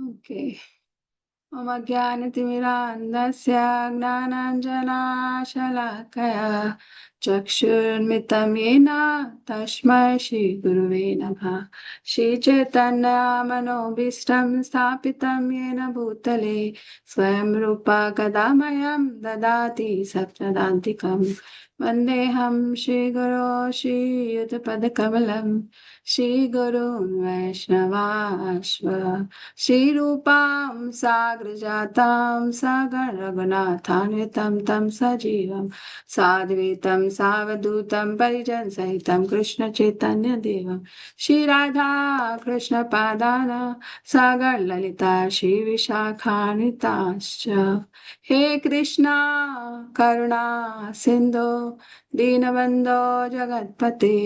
Okay. मम ज्ञानतिमिरान्धस्य ज्ञानाञ्जनाशलाकया चक्षुर्मितं येन तस्मै श्रीगुरुवे नमः। श्रीचैतन्यमनोभीष्टं स्थापितं येन भूतले स्वयं रूपा कदा मह्यं ददाति सप्तदान्तिकम्। वन्देऽहं श्रीगुरो श्रीयुतपदकमलं श्रीगुरुन् वैष्णवाश्व श्रीरूपां साग्रजातां सगण रघुनाथान्वितं तं सजीवं साद्वैतं सावधूतं परिजनसहितं कृष्णचैतन्यदेवं श्रीराधा कृष्णपादान सागण ललिता श्रीविशाखान्विताश्च। हे कृष्णा करुणा सिन्धो दीनबन्धो जगत्पते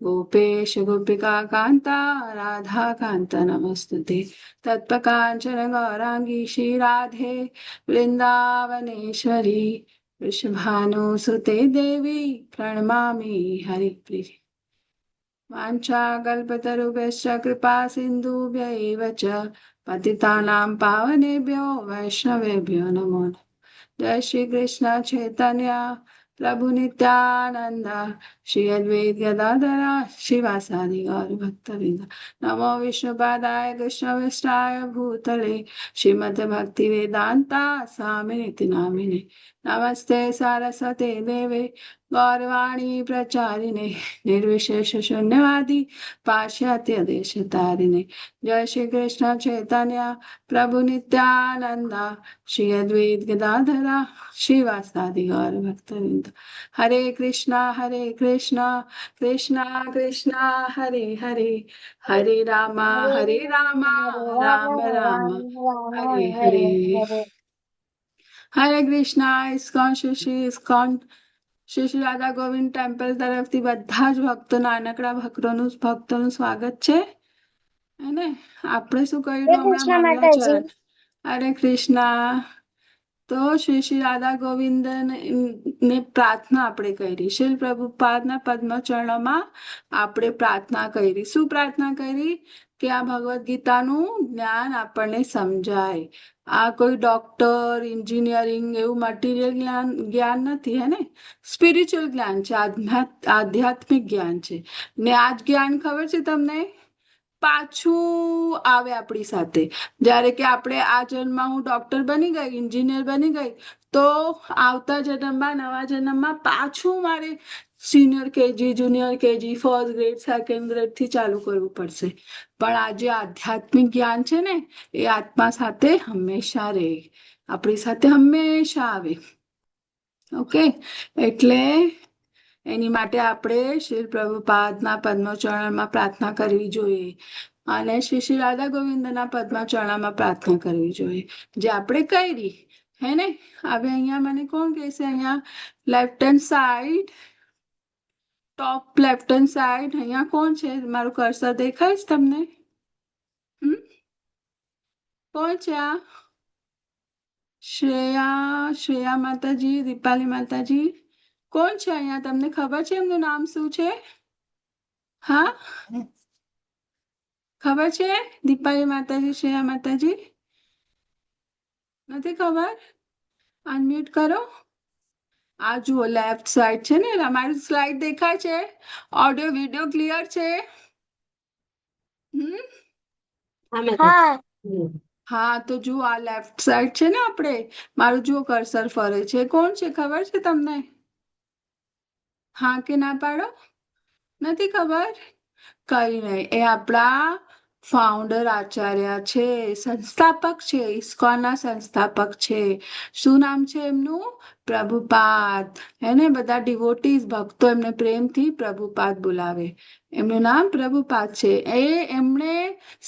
गोपेश गोपिका कान्ता राधा कान्त नमस्तुते। तत्पकाञ्चन गौराङ्गी श्रीराधे वृन्दावनेश्वरी वृषभानुसुते देवी प्रणमामि हरिप्रिये। वाञ्छाकल्पतरुभ्यश्च कृपा सिन्धुभ्य एव च पतितानां पावनेभ्यो वैष्णवेभ्यो नमो नमः। जय श्री कृष्ण चैतन्य प्रभु नित्यानंद श्री अद्वैत गदाधर श्रीवासादि गौर भक्तवृंद। नमो विष्णुपादाय कृष्णविष्टाय भूतले श्रीमद् भक्ति वेदांता स्वामिनिति नामिने। नमस्ते सारस्वते देवे गौरवाणी प्रचारिणे निर्विशेष शून्यवादी पाश्चात्य देश तारिणे। जय श्री कृष्ण चैतन्य प्रभु नित्यानंद श्री अद्वैत गदाधरा श्रीवासादि गौर भक्तवृंद। हरे कृष्णा कृष्णा कृष्णा हरे हरे हरे रामा हरे राम राम राम राम राम हरे हरे हरे। हरे। હરે Krishna ISKCON Shri ISKCON Shri Radha Govind temple તરફથી બધા જ ભક્તો નાનકડા ભક્તોનું સ્વાગત છે અને આપણે શું હરે કર્યું હમણાં કૃષ્ણ માતાજી. મંગલાચરણ. હરે કૃષ્ણ. તો શ્રી રાધા ગોવિંદ ને પ્રાર્થના આપણે કરી. શ્રીલ પ્રભુપાદના પદ્મચરણોમાં આપણે પ્રાર્થના કરી. શું પ્રાર્થના કરી? કે આ ભગવદ્ ગીતાનું જ્ઞાન આપણને સમજાય. આ કોઈ ડોક્ટર એન્જિનિયરિંગ એવું મટીરિયલ જ્ઞાન નથી, હે ને? સ્પિરિચ્યુઅલ જ્ઞાન છે, આધ્યાત્મિક જ્ઞાન છે. ને આ જ જ્ઞાન ખબર છે તમને પાછું આવે આપણી સાથે. જ્યારે કે આપણે આ જન્મમાં હું ડોક્ટર બની ગઈ, એન્જિનિયર બની ગઈ, તો આવતા જન્મમાં નવા જન્મમાં પાછું મારે senior KG, junior KG, first grade, second grade થી ચાલુ કરવું પડશે. પણ આ જે આધ્યાત્મિક જ્ઞાન છે ને, એ આત્મા સાથે હંમેશા રહે, આપણી સાથે હંમેશા આવે. ઓકે, એટલે એની માટે આપણે શ્રી પ્રભુપાદના પદ્મચરણમાં પ્રાર્થના કરવી જોઈએ અને શ્રી રાધા ગોવિંદના પદ્મચરણમાં પ્રાર્થના કરવી જોઈએ, જે આપણે કરી. હે ને? હવે અહીંયા મને કોણ કહેશે? અહીંયા લેફ્ટ હેન્ડ સાઈડ, ટોપ લેફ્ટ હેન્ડ સાઈડ અહીંયા કોણ છે? મારું કર્સર દેખાય છે તમને? કોણ છે આ? શ્રેયા માતાજી, દીપાલી માતાજી, કોણ છે અહીંયા? તમને ખબર છે એમનું નામ શું છે? હા, ખબર છે? દીપાલી માતાજી, શ્રેયા માતાજી? નથી ખબર? અનમ્યુટ કરો. આ જુઓ લેફ્ટ સાઈડ છે ને, અમારી સ્લાઇડ દેખાય છે? ઓડિયો વિડિયો ક્લિયર છે? હા. હા, તો જુઓ આ લેફ્ટ સાઈડ છે ને, આપણે મારું જુઓ કર્સર ફરે છે. કોણ છે ખબર છે તમને? હા કે ના પાડો? નથી ખબર? કઈ નહીં, એ આપણા ફાઉન્ડર આચાર્ય છે, સંસ્થાપક છે, ઇસ્કોનના સંસ્થાપક છે. શું નામ છે એમનું? પ્રભુપાદ. એને બધા ડિવોટીઝ ભક્તો એમને પ્રેમથી પ્રભુપાદ બોલાવે. એમનું નામ પ્રભુપાદ છે. એમણે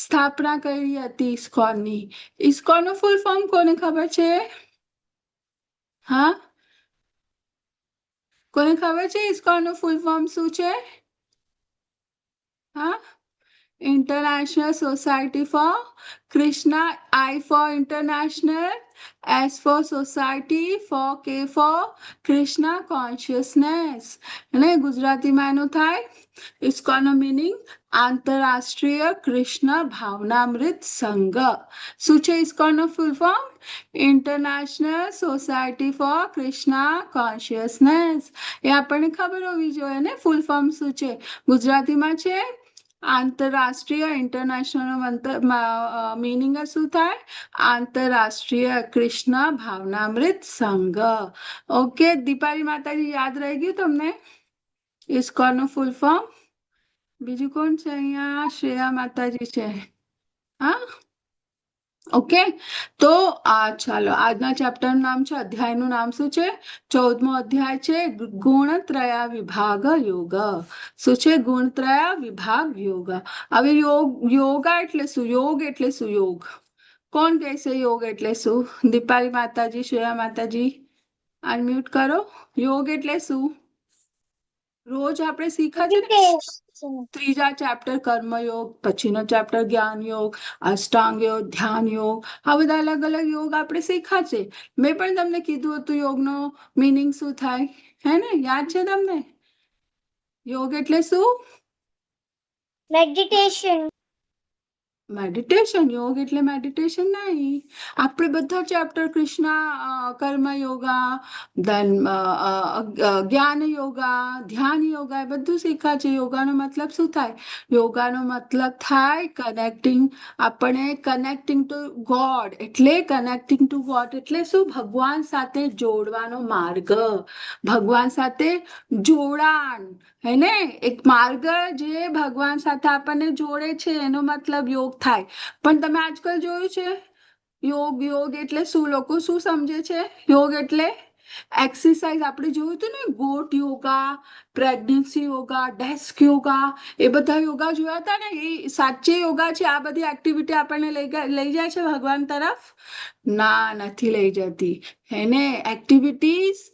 સ્થાપના કરી હતી ઇસ્કોનની. ઇસ્કોનનું ફૂલ ફોર્મ કોને ખબર છે? હા, કોને ખબર છે ઇસ્કોનનું ફૂલ ફોર્મ શું છે? હા, International Society for Krishna, I for International, S for Society, for K for Krishna Consciousness. અને ગુજરાતીમાં એનું થાય ઇસ્કોનનો મીનિંગ આંતરરાષ્ટ્રીય કૃષ્ણ ભાવનામૃત સંઘ. શું છે ઇસ્કોનનો full form? International society for Krishna consciousness. એ આપણને ખબર હોવી જોઈએ ને ફૂલ ફોર્મ શું છે. ગુજરાતીમાં છે આંતરરાષ્ટ્રીય, ઇન્ટરનેશનલ મિનિંગ શું થાય? આંતરરાષ્ટ્રીય કૃષ્ણ ભાવનામૃત સંઘ. ઓકે દીપાલી માતાજી, યાદ રહી ગયું તમને ઇસ્કોનનું ફૂલ ફોર્મ? બીજું કોણ છે અહીંયા? શ્રેયા માતાજી છે. હા, ઓકે. તો ચાલો આજના ચેપ્ટરનું નામ છે, અધ્યાયનું નામ શું છે? 14મો અધ્યાય છે ગુણત્રયા વિભાગ યોગ. શું છે? ગુણત્રયા વિભાગ યોગ. હવે યોગા એટલે શું? યોગ એટલે શું? યોગ કોણ કહેશે? યોગ એટલે શું? દીપાલી માતાજી, શ્રેયા માતાજી, અનમ્યુટ કરો. યોગ એટલે શું? રોજ આપણે શીખા છે ને, meditation. ત્રીજા ચેપ્ટર કર્મયોગ, પછીનો ચેપ્ટર જ્ઞાન યોગ, અષ્ટાંગ યોગ, ધ્યાન યોગ, આ બધા અલગ અલગ યોગ આપણે શીખા છે. મેં પણ તમને કીધું હતું યોગનો મિનિંગ શું થાય, હે ને? યાદ છે તમને? યોગ એટલે શું? Meditation. મેડિટેશન. યોગ એટલે મેડિટેશન નહીં. આપણે બધા ચેપ્ટર કૃષ્ણ કર્મ યોગા, ધન જ્ઞાન યોગા, ધ્યાન યોગા એ બધું શીખ્યા છે. યોગાનો મતલબ શું થાય? યોગાનો મતલબ થાય કનેક્ટિંગ. આપણે કનેક્ટિંગ ટુ ગોડ. એટલે કનેક્ટિંગ ટુ ગોડ એટલે શું? ભગવાન સાથે જોડવાનો માર્ગ, ભગવાન સાથે જોડાણ, હે ને? એક માર્ગ જે ભગવાન સાથે આપણને જોડે છે, એનો મતલબ યોગ થાય. પણ તમે આજકાલ જોયું છે યોગ યોગ એટલે શું? લોકો શું સમજે છે? યોગ એટલે એક્સરસાઇઝ. આપણે જોયું હતું ને goat yoga, pregnancy yoga, desk yoga, એ બધા યોગા જોયા હતા ને. એ સાચે યોગા છે? આ બધી એક્ટિવિટી આપણને લઈ જાય છે ભગવાન તરફ? ના, નથી લઈ જતી. એને એક્ટિવિટીઝ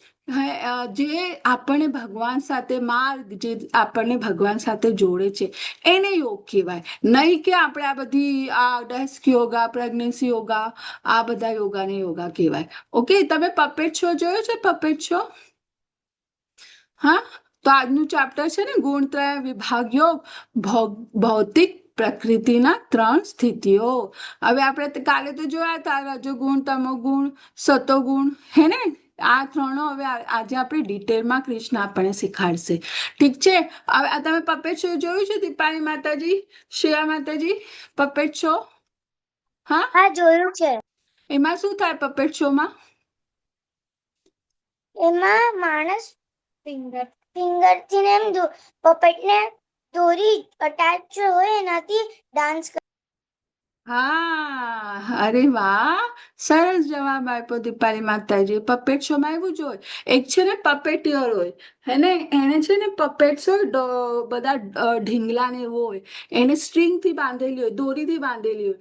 જે આપણને ભગવાન સાથે માર્ગ, જે આપણને ભગવાન સાથે જોડે છે, એને યોગ કહેવાય. નહીં કે આપણે આ બધી ડેસ્ક યોગા, પ્રેગ્નન્સી યોગા, આ બધા યોગાને યોગા કહેવાય. ઓકે, તમે પપેટ શો જોયો છે? Puppet show? હા, તો આજનું ચેપ્ટર છે ને ગુણત્રય વિભાગ યોગ, ભૌતિક પ્રકૃતિના 3 સ્થિતિઓ. હવે આપણે કાલે તો જોયા હતા રજોગુણ, તમોગુણ, સતોગુણ, હે ને? આ ત્રણો હવે આજે આપણે ડિટેલમાં કૃષ્ણ આપણને શીખાડશે. ઠીક છે? હવે આ તમે પપેટ શો જોયું છે દીપાલી માતાજી, શ્રેયા માતાજી? Puppet show? હા, જોયું છે. એમાં શું થાય પપેટ શોમાં? એમાં માણસ ફિંગર થી એમ પપેટ ને દોરી અટેચ હોય એનાથી ડાન્સ. હા, અરે વાહ, સરસ જવાબ આપ્યો દીપાલી માતાજી. પપેટ શો માં એવું જ હોય. એક છે ને પપેટિયર હોય, હે ને? એને છે ને પપેટ્સ હોય, બધા ઢીંગલા ને એવું હોય. એને સ્ટ્રિંગ થી બાંધેલી હોય, દોરીથી બાંધેલી હોય.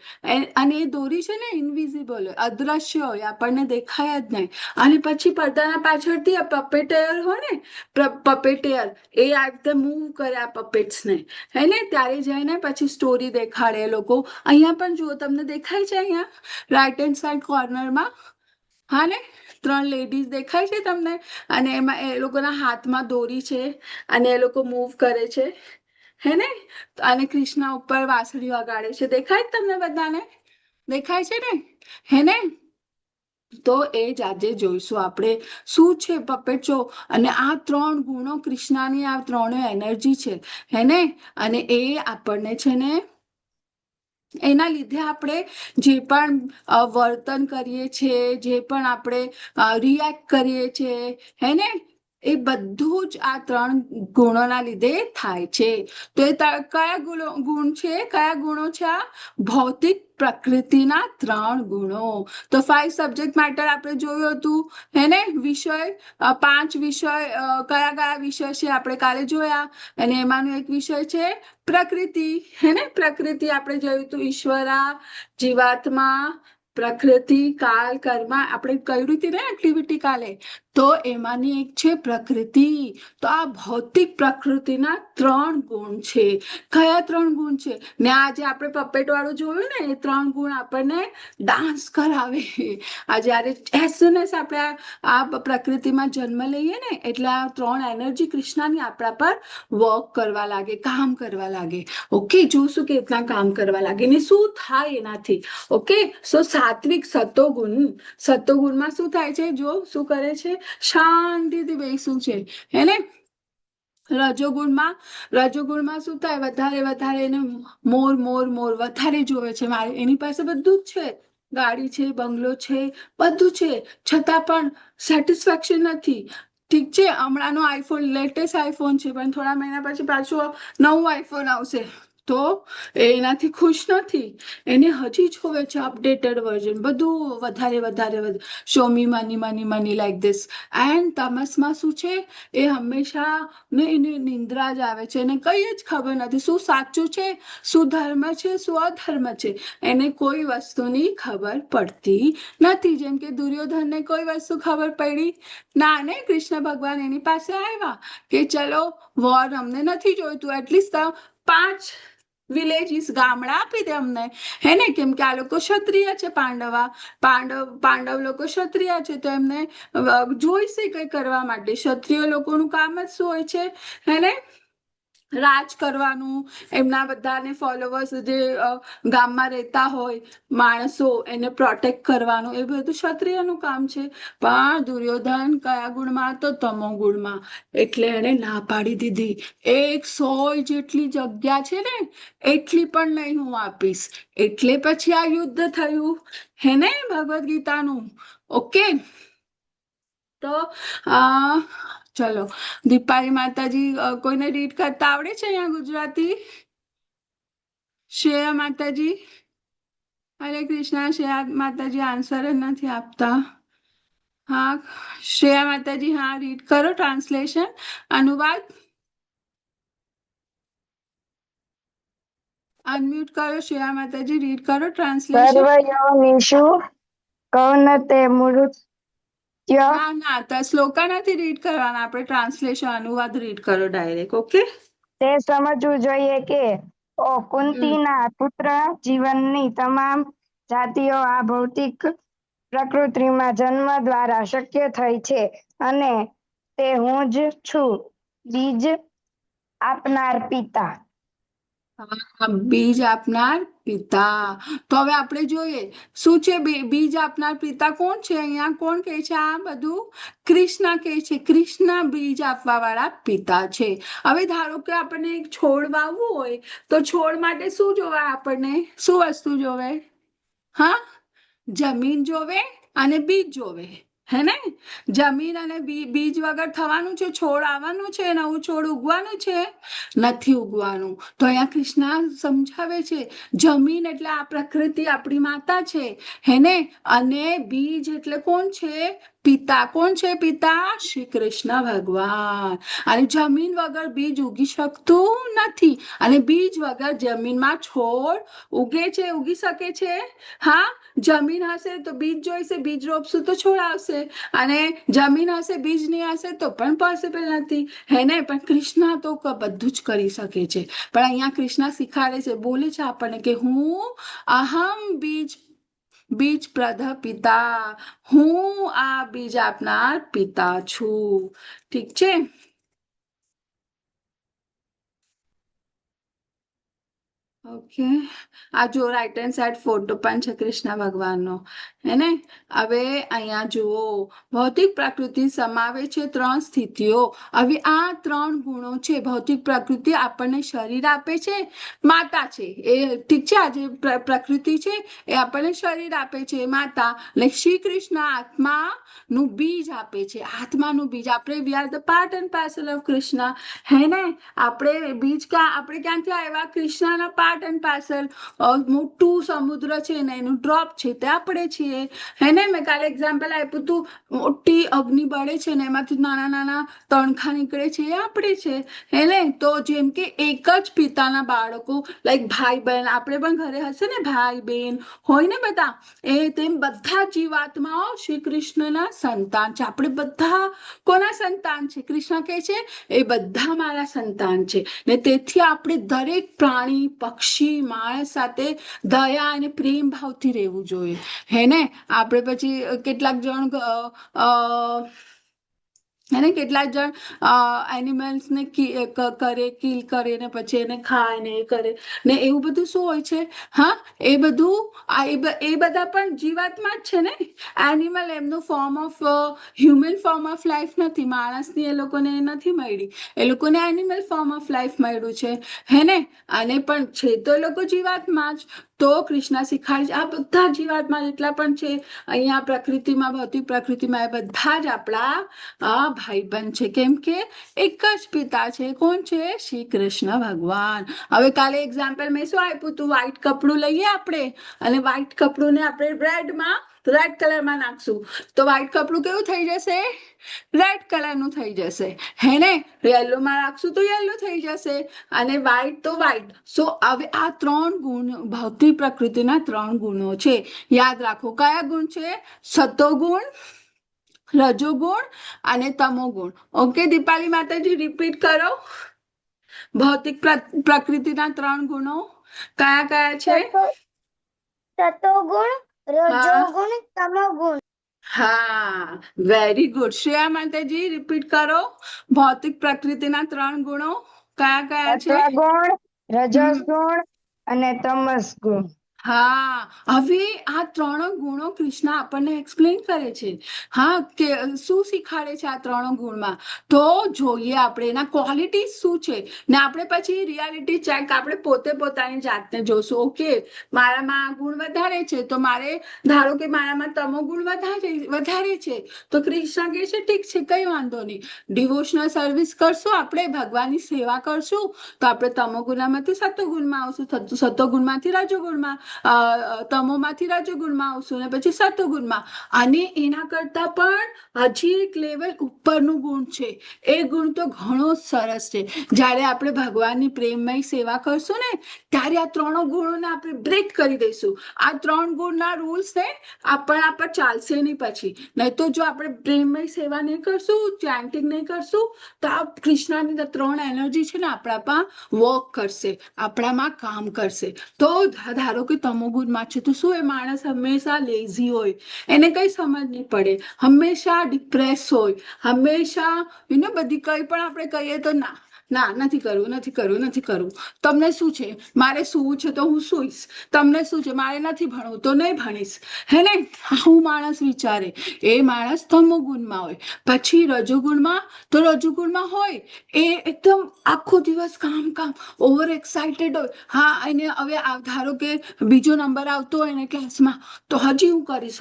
અને એ દોરી છે ને ઇનવિઝિબલ હોય, અદ્રશ્ય હોય, આપણને દેખાય જ નહીં. અને પછી પડદાના પાછળથી આ પપેટિયર હોય ને, પપેટિયર એ આ રીતે મૂવ કરે આ પપેટ્સ ને, હે ને? ત્યારે જઈને પછી સ્ટોરી દેખાડે એ લોકો. અહીંયા પણ જુઓ, તમને દેખાય છે અહીંયા રાઈટ હેન્ડ સાઈડ કોર્નરમાં? હા ને? 3 લેડીઝ દેખાય છે તમને? અને એમાં એ લોકોના હાથમાં દોરી છે અને એ લોકો મૂવ કરે છે, હે ને? અને કૃષ્ણ ઉપર વાંસળી વગાડે છે. દેખાય જ તમને બધાને? દેખાય છે ને, હે ને? તો એ જ આજે જોઈશું આપણે શું છે પપેટ શો. અને આ 3 ગુણો કૃષ્ણની, આ 3 એનર્જી છે, હે ને? અને એ આપણને છે ને એના લીધે આપણે જે પણ વર્તન કરીએ છીએ, જે પણ આપણે રિએક્ટ કરીએ છીએ, હે ને? એ બધું જ આ 3 ગુણોના લીધે થાય છે. તો એ કયા ગુણ છે? કયા ગુણો છે આ? ભૌતિક પ્રકૃતિના 3 ગુણો. તો 5 સબ્જેક્ટ મેટર આપણે જોયું હતું, હે ને? વિષય 5 વિષય કયા કયા વિષય છે આપણે કાલે જોયા. અને એમાંનો એક વિષય છે પ્રકૃતિ, હે ને? પ્રકૃતિ આપણે જોયું હતું, ઈશ્વરા, જીવાત્મા, પ્રકૃતિ, કાલ, કર્મ. આપણે કર્યું હતી ને એક્ટિવિટી કાલે? તો એમાંની એક છે પ્રકૃતિ. તો આ ભૌતિક પ્રકૃતિના 3 ગુણ છે. કયા 3 ગુણ છે? ને આજે આપણે પપેટ વાળું જોયું ને, એ 3 ગુણ આપણને ડાન્સ કરાવે. આ જ્યારે એઝ સુન એઝ આપણે આ પ્રકૃતિમાં જન્મ લઈએ ને, એટલે આ 3 એનર્જી કૃષ્ણની આપણા પર વર્ક કરવા લાગે, કામ કરવા લાગે. ઓકે, જોશું કે કેટલા કામ કરવા લાગે ને શું થાય એનાથી. ઓકે, સો સાત્વિક સતોગુણમાં શું થાય છે? જો શું કરે છે, શાંતિથી બેસવું છે, હે ને. રજોગુણમાં શું થાય? વધારે વધારે એને મોર મોર મોર વધારે જોવે છે. મારે એની પાસે બધું જ છે, ગાડી છે, બંગલો છે, બધું છે, છતાં પણ સેટિસ્ફેક્શન નથી. ઠીક છે, હમણાંનો આઈફોન, લેટેસ્ટ આઈફોન છે, પણ થોડા મહિના પછી પાછું નવું આઈફોન આવશે, તો એનાથી ખુશ નથી. એને હજી જોવે છે અપડેટેડ વર્ઝન, બધું વધારે વધારે show me money money money like this. And તમસમાં શું છે? એ હંમેશા ને એને નિંદ્રા જ આવે છે, એને કઈ જ ખબર નથી શું સાચું છે, શું ધર્મ છે, શું અધર્મ છે. એને કોઈ વસ્તુની ખબર પડતી નથી. જેમ કે દુર્યોધનને કોઈ વસ્તુ ખબર પડી ના, ને કૃષ્ણ ભગવાન એની પાસે આવ્યા કે ચલો વોર અમને નથી જોઈતું, એટલીસ્ટ 5 વિલેજીસ, ગામડા આપી દે અમને, હે ને. કેમ કે આ લોકો ક્ષત્રિય છે, પાંડવ લોકો ક્ષત્રિય છે, તો એમને જોઈશે કઈ કરવા માટે. ક્ષત્રિય લોકોનું કામ જ શું હોય છે, હે ને, રાજ કરવાનું. એમના બધાને ફોલોવર્સ જે ગામમાં રહેતા હોય માણસો, એને પ્રોટેક્ટ કરવાનું, એ બધું ક્ષત્રિયનું કામ છે. પણ દુર્યોધન કયા ગુણમાં? તો તમો ગુણમાં. એટલે એને ના પાડી દીધી. 100 જેટલી જગ્યા છે ને, એટલી પણ નહીં હું આપીશ. એટલે પછી આ યુદ્ધ થયું, હે ને, ભગવદ્ ગીતાનું. ઓકે, તો ચલો, દીપાલી માતાજી, કોઈને રીડ કરતા આવડે છે અહીંયા ગુજરાતી? શ્રેયા માતાજી, હરે કૃષ્ણ. શ્રેયા માતાજી આન્સર જ નથી આપતા. હા, શ્રેયા માતાજી, હા, રીડ કરો, ટ્રાન્સલેશન, અનુવાદ. અનમ્યુટ કરો શ્રેયા માતાજી, રીડ કરો ટ્રાન્સલેશન. સર્વયોનિષુ કૌનતે મૃત્ય. ના ના, તો શ્લોકા નથી રીડ કરવાના, આપણે ટ્રાન્સલેશન, અનુવાદ રીડ કરો ડાયરેક્ટ. ઓકે, તે સમજવું જોઈએ કે કુંતીના પુત્ર જીવનની તમામ જાતિઓ આ ભૌતિક પ્રકૃતિમાં જન્મ દ્વારા શક્ય થઈ છે, અને તે હું જ છું, બીજ આપનાર પિતા. બીજ આપનાર પિતા. તો હવે આપણે જોઈએ શું છે બીજ આપનાર પિતા કોણ છે. અહીંયા કોણ કહે છે? આ બધું કૃષ્ણ કહે છે. કૃષ્ણ બીજ આપવા વાળા પિતા છે. હવે ધારો કે આપણને એક છોડ વાવવું હોય, તો છોડ માટે શું જોવે? આપણને શું વસ્તુ જોવે? હા, જમીન જોવે અને બીજ જોવે, હે ને. જમીન અને બીજ વગર થવાનું છે? છોડ આવવાનું છે, નવું છોડ ઉગવાનું છે? નથી ઉગવાનું. તો અહીંયા કૃષ્ણ સમજાવે છે, જમીન એટલે આ પ્રકૃતિ આપણી માતા છે, હે ને. અને બીજ એટલે કોણ છે? પિતા. કોણ છે પિતા? શ્રી કૃષ્ણ ભગવાન. અને જમીન વગર બીજ ઉગી શકતું નથી, અને બીજ વગર જમીનમાં છોડ ઉગે છે, ઉગી શકે છે? હા, જમીન હશે તો બીજ જોઈશે, બીજ રોપશું તો છોડ આવશે, અને જમીન હશે, બીજ નહીં હશે તો પણ પોસિબલ નથી, હે ને. પણ કૃષ્ણ તો બધું જ કરી શકે છે. પણ અહીંયા કૃષ્ણ શીખાડે છે, બોલે છે આપણને કે હું અહમ બીજ પ્રધ પિતા, હું આ બીજ આપનાર પિતા છું. ઠીક છે. ઓકે, આ જો રાઈટ હેન્ડ સાઈડ ફોટો પણ છે કૃષ્ણ ભગવાનનો, હે ને. હવે અહીંયા જુઓ, ભૌતિક પ્રકૃતિ સમાવે છે 3 સ્થિતિઓ. હવે આ 3 ગુણો છે. ભૌતિક પ્રકૃતિ આપણને શરીર આપે છે, માતા છે એ, ઠીક છે. આ જે પ્રકૃતિ છે એ આપણને શરીર આપે છે, માતા. એટલે શ્રી કૃષ્ણ આત્માનું બીજ આપે છે, આત્માનું બીજ. આપણે we are the part and parcel of Krishna, હે ને. આપણે બીજ આપણે ક્યાંથી આવ્યા? કૃષ્ણના પાર્ટ પાર્ટ એન્ડ પાર્સલ. મોટું સમુદ્ર છે ને એનું ડ્રોપ છે તે આપણે છીએ. હે ને, મેં કાલે એક્ઝામ્પલ આપ્યું હતું, મોટી અગ્નિ બળે છે ને એમાંથી નાના નાના તણખા નીકળે છે એ આપણે છે. હે ને, તો જેમ કે એક જ પિતાના બાળકો, લાઈક ભાઈ બહેન, આપણે પણ ઘરે હશે ને ભાઈ બહેન હોય ને બધા, તેમ બધા જીવાત્માઓ શ્રી કૃષ્ણના સંતાન છે. આપણે બધા કોના સંતાન છે? કૃષ્ણ કહે છે એ બધા મારા સંતાન છે. ને તેથી આપણે દરેક પ્રાણી, પક્ષી, માણસ સાથે દયા અને પ્રેમ ભાવથી રહેવું જોઈએ. હે ને, આપણે પછી કેટલાક જણ અને કેટલાક જણ એનિમલ્સને કિલ કરે ને પછી એને ખાય ને એ કરે ને, એવું બધું શું હોય છે? હા, એ બધું એ બધા પણ જીવાત્મા જ છે ને. એનિમલ એમનું form of human form of life નથી. માણસની એ લોકોને નથી મળી, એ લોકોને એનિમલ ફોર્મ ઓફ લાઈફ મળ્યું છે. હે ને, અને પણ છે તો એ લોકો જીવાત્મા જ. તો કૃષ્ણ શીખાડે છે આ બધા જીવાત્મા જેટલા પણ છે અહીંયા પ્રકૃતિમાં, ભૌતિક પ્રકૃતિમાં, એ બધા જ આપણા ભાઈબંધ છે. કેમ કે એક જ પિતા છે. કોણ છે? શ્રી કૃષ્ણ ભગવાન. હવે કાલે એક્ઝામ્પલ મેં શું આપ્યું હતું? વ્હાઈટ કપડું લઈએ આપણે અને વ્હાઈટ કપડું ને આપણે રેડ કલરમાં નાખશું તો વ્હાઈટ કપડું કેવું થઈ જશે? રેડ કલરનું થઈ જશે. હે ને, યલોમાં રાખશું તો યલો થઈ જશે, અને વ્હાઈટ તો વ્હાઈટ. સો હવે આ 3 ગુણ, ભૌતિક પ્રકૃતિના 3 ગુણો છે. યાદ રાખો, કયા ગુણ છે? સતોગુણ, રજોગુણ અને તમોગુણ. ઓકે દીપાલી માતાજી, રિપીટ કરો. ભૌતિક પ્રકૃતિના 3 ગુણો કયા કયા છે? સતોગુણ, રજોગુણ, તમોગુણ. હા, વેરી ગુડ. શ્રેયા માતાજી, રિપીટ કરો. ભૌતિક પ્રકૃતિના 3 ગુણો કયા કયા છે? સત્વગુણ, રજસ ગુણ અને તમસ ગુણ. હા, હવે આ 3 ગુણો કૃષ્ણ આપણને એક્સપ્લેન કરે છે. હા, કે શું શીખાડે છે આ 3 ગુણમાં? તો જોઈએ આપણે એના ક્વોલિટી શું છે ને આપણે પછી રિયાલિટી ચેક, આપણે પોતે પોતાની જાતને જોશું. ઓકે, મારામાં આ ગુણ વધારે છે તો મારે, ધારો કે મારામાં તમો ગુણ વધારે છે તો કૃષ્ણ કહે છે ઠીક છે, કઈ વાંધો નહીં, ડિવોશનલ સર્વિસ કરશું, આપણે ભગવાનની સેવા કરશું તો આપણે તમોગુણમાંથી સતોગુણમાં આવશું, સતોગુણમાંથી રજોગુણમાં, તમોમાંથી રજોગુણમાં આવશું ને પછી સતોગુણમાં. અને એના કરતા પણ હજી એક લેવલ ઉપરનું ગુણ છે. એ ગુણ તો ઘણો સરસ છે. જ્યારે આપણે ભગવાનની પ્રેમમય સેવા કરશું ને ત્યારે આ 3 ગુણોને આપણે બ્રેક કરી દઈશું. આ 3 ગુણના રૂલ્સ ને આપણા પર ચાલશે નહીં પછી. નહીં તો જો આપણે પ્રેમમય સેવા નહીં કરશું, ચેન્ટિંગ નહીં કરશું તો આ કૃષ્ણની 3 એનર્જી છે ને આપણામાં વર્ક કરશે, આપણામાં કામ કરશે. તો ધારો કે તમોગુણમાં છે તો શું, એ માણસ હંમેશા લેઝી હોય, એને કઈ સમજ નહીં પડે, હંમેશા ડિપ્રેસ હોય, હંમેશા બધી કઈ પણ આપણે કહીએ તો ના નથી કરવું. તમને શું છે? મારે સૂવું છે તો હું સૂઈશ. તમને શું છે? મારે નથી ભણવું તો નહીં ભણીશ. હે ને, હું માણસ વિચારે, એ માણસ તમોગુણમાં હોય. પછી રજોગુણમાં હોય એ એકદમ આખો દિવસ કામ ઓવર એક્સાઇટેડ હોય. હા, એને હવે ધારો કે બીજો નંબર આવતો હોય ને ક્લાસમાં તો હજી હું કરીશ.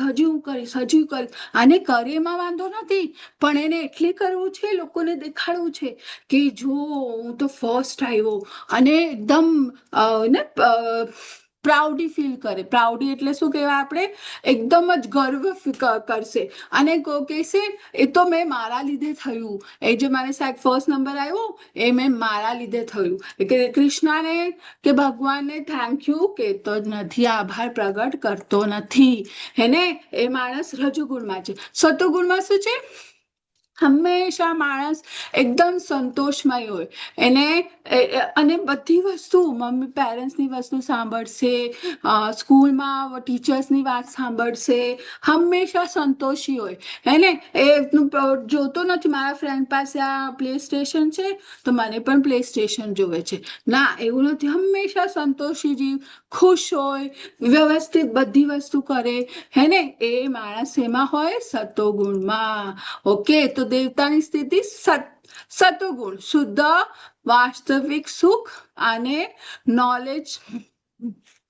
અને કરે એમાં વાંધો નથી, પણ એને એટલે કરવું છે, લોકોને દેખાડવું છે કે જો હું તો ફર્સ્ટ આવ્યો, અને એકદમ પ્રાઉડી ફીલ કરે. પ્રાઉડી એટલે શું કહેવાય? આપણે એકદમ જ ગર્વ કરશે અને કહેશે એ તો મેં મારા લીધે થયું, એ જે મારે સાહેબ ફર્સ્ટ નંબર આવ્યો એ મેં મારા લીધે થયું. કે કૃષ્ણને કે ભગવાનને થેન્ક યુ કહેતો જ નથી, આભાર પ્રગટ કરતો નથી. હેને, એ માણસ રજોગુણમાં છે. સતોગુણમાં શું છે? હંમેશા માણસ એકદમ સંતોષમય હોય, અને બધી વસ્તુ, મમ્મી પેરેન્ટ્સની વસ્તુ સાંભળશે, સ્કૂલમાં ટીચર્સની વાત સાંભળશે, હંમેશા સંતોષી હોય. હેને, એ જોતો નથી મારા ફ્રેન્ડ પાસે આ પ્લે સ્ટેશન છે તો મને પણ પ્લે સ્ટેશન જોવે છે. ના, એવું નથી. હંમેશા સંતોષી જીવ, ખુશ હોય, વ્યવસ્થિત બધી વસ્તુ કરે. હેને, એ માણસ એમાં હોય સતોગુણમાં. ઓકે, તો દેવતાની સ્થિતિ સતોગુણ, શુદ્ધ વાસ્તવિક સુખ અને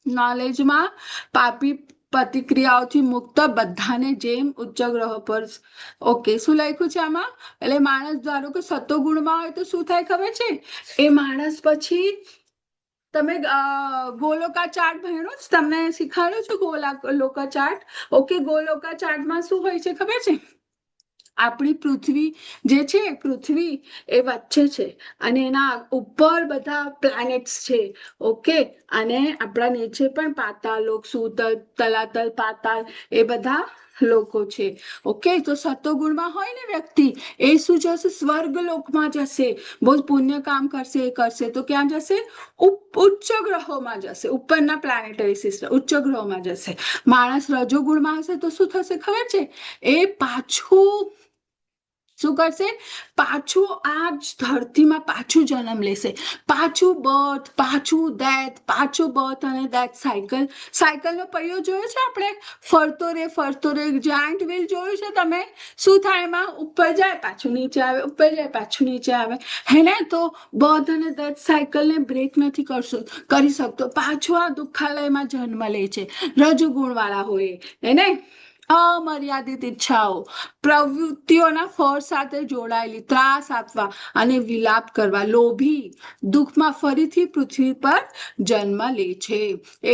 નોલેજમાં પાપી પ્રતિક્રિયાઓથી મુક્ત, બધાને જેમ ઉચ્ચ ગ્રહો પર. ઓકે, શું લખ્યું છે આમાં? એટલે માણસ ધારો કે સતોગુણમાં હોય તો શું થાય ખબર છે? એ માણસ પછી તમે ગોલોકા ચાર્ટ ભણ્યો છે? તમને શીખવાડ્યું છે ગોલોકા ચાર્ટ? ઓકે, ગોલોકા ચાર્ટમાં શું હોય છે ખબર છે? આપણી પૃથ્વી જે છે, પૃથ્વી એ વચ્ચે છે અને એના ઉપર બધા પ્લેનેટ્સ છે. ઓકે, અને આપણા નીચે પણ પાતાળ લોક, સુતલ, તલાતલ, પાતાળ એ બધા લોકો છે. ઓકે, તો સત્વગુણમાં હોય ને વ્યક્તિ, એ શું જશે? સ્વર્ગ લોકમાં જશે. બહુ પુણ્ય કામ કરશે, એ કરશે તો ક્યાં જશે? ઉચ્ચ ગ્રહોમાં જશે, ઉપરના પ્લાનેટરી સિસ્ટમ, ઉચ્ચ ગ્રહોમાં જશે. માણસ રજોગુણમાં હશે તો શું થશે ખબર છે? એ પાછું શું કરશે? પાછું આ જ ધરતીમાં પાછું જન્મ લેશે. પાછું બર્થ, પાછું ડેથ, પાછું બર્થ અને ડેથ સાયકલ. સાયકલનો પૈયો જોયો છે આપણે? ફરતો રે જાયન્ટ વ્હીલ જોયું છે તમે? શું થાય એમાં? ઉપર જાય પાછું નીચે આવે, ઉપર જાય પાછું નીચે આવે, હે ને? તો બર્થ અને ડેથ સાયકલને બ્રેક નથી કરી શકતો. પાછું આ દુઃખાલયમાં જન્મ લે છે રજોગુણ વાળા હોય, હે ને? અમર્યાદિત ઈચ્છાઓ, પ્રવૃત્તિઓના ફળ સાથે જોડાયેલી, ત્રાસ આપવા અને વિલાપ કરવા, લોભી, દુઃખમાં ફરીથી પૃથ્વી પર જન્મ લે છે.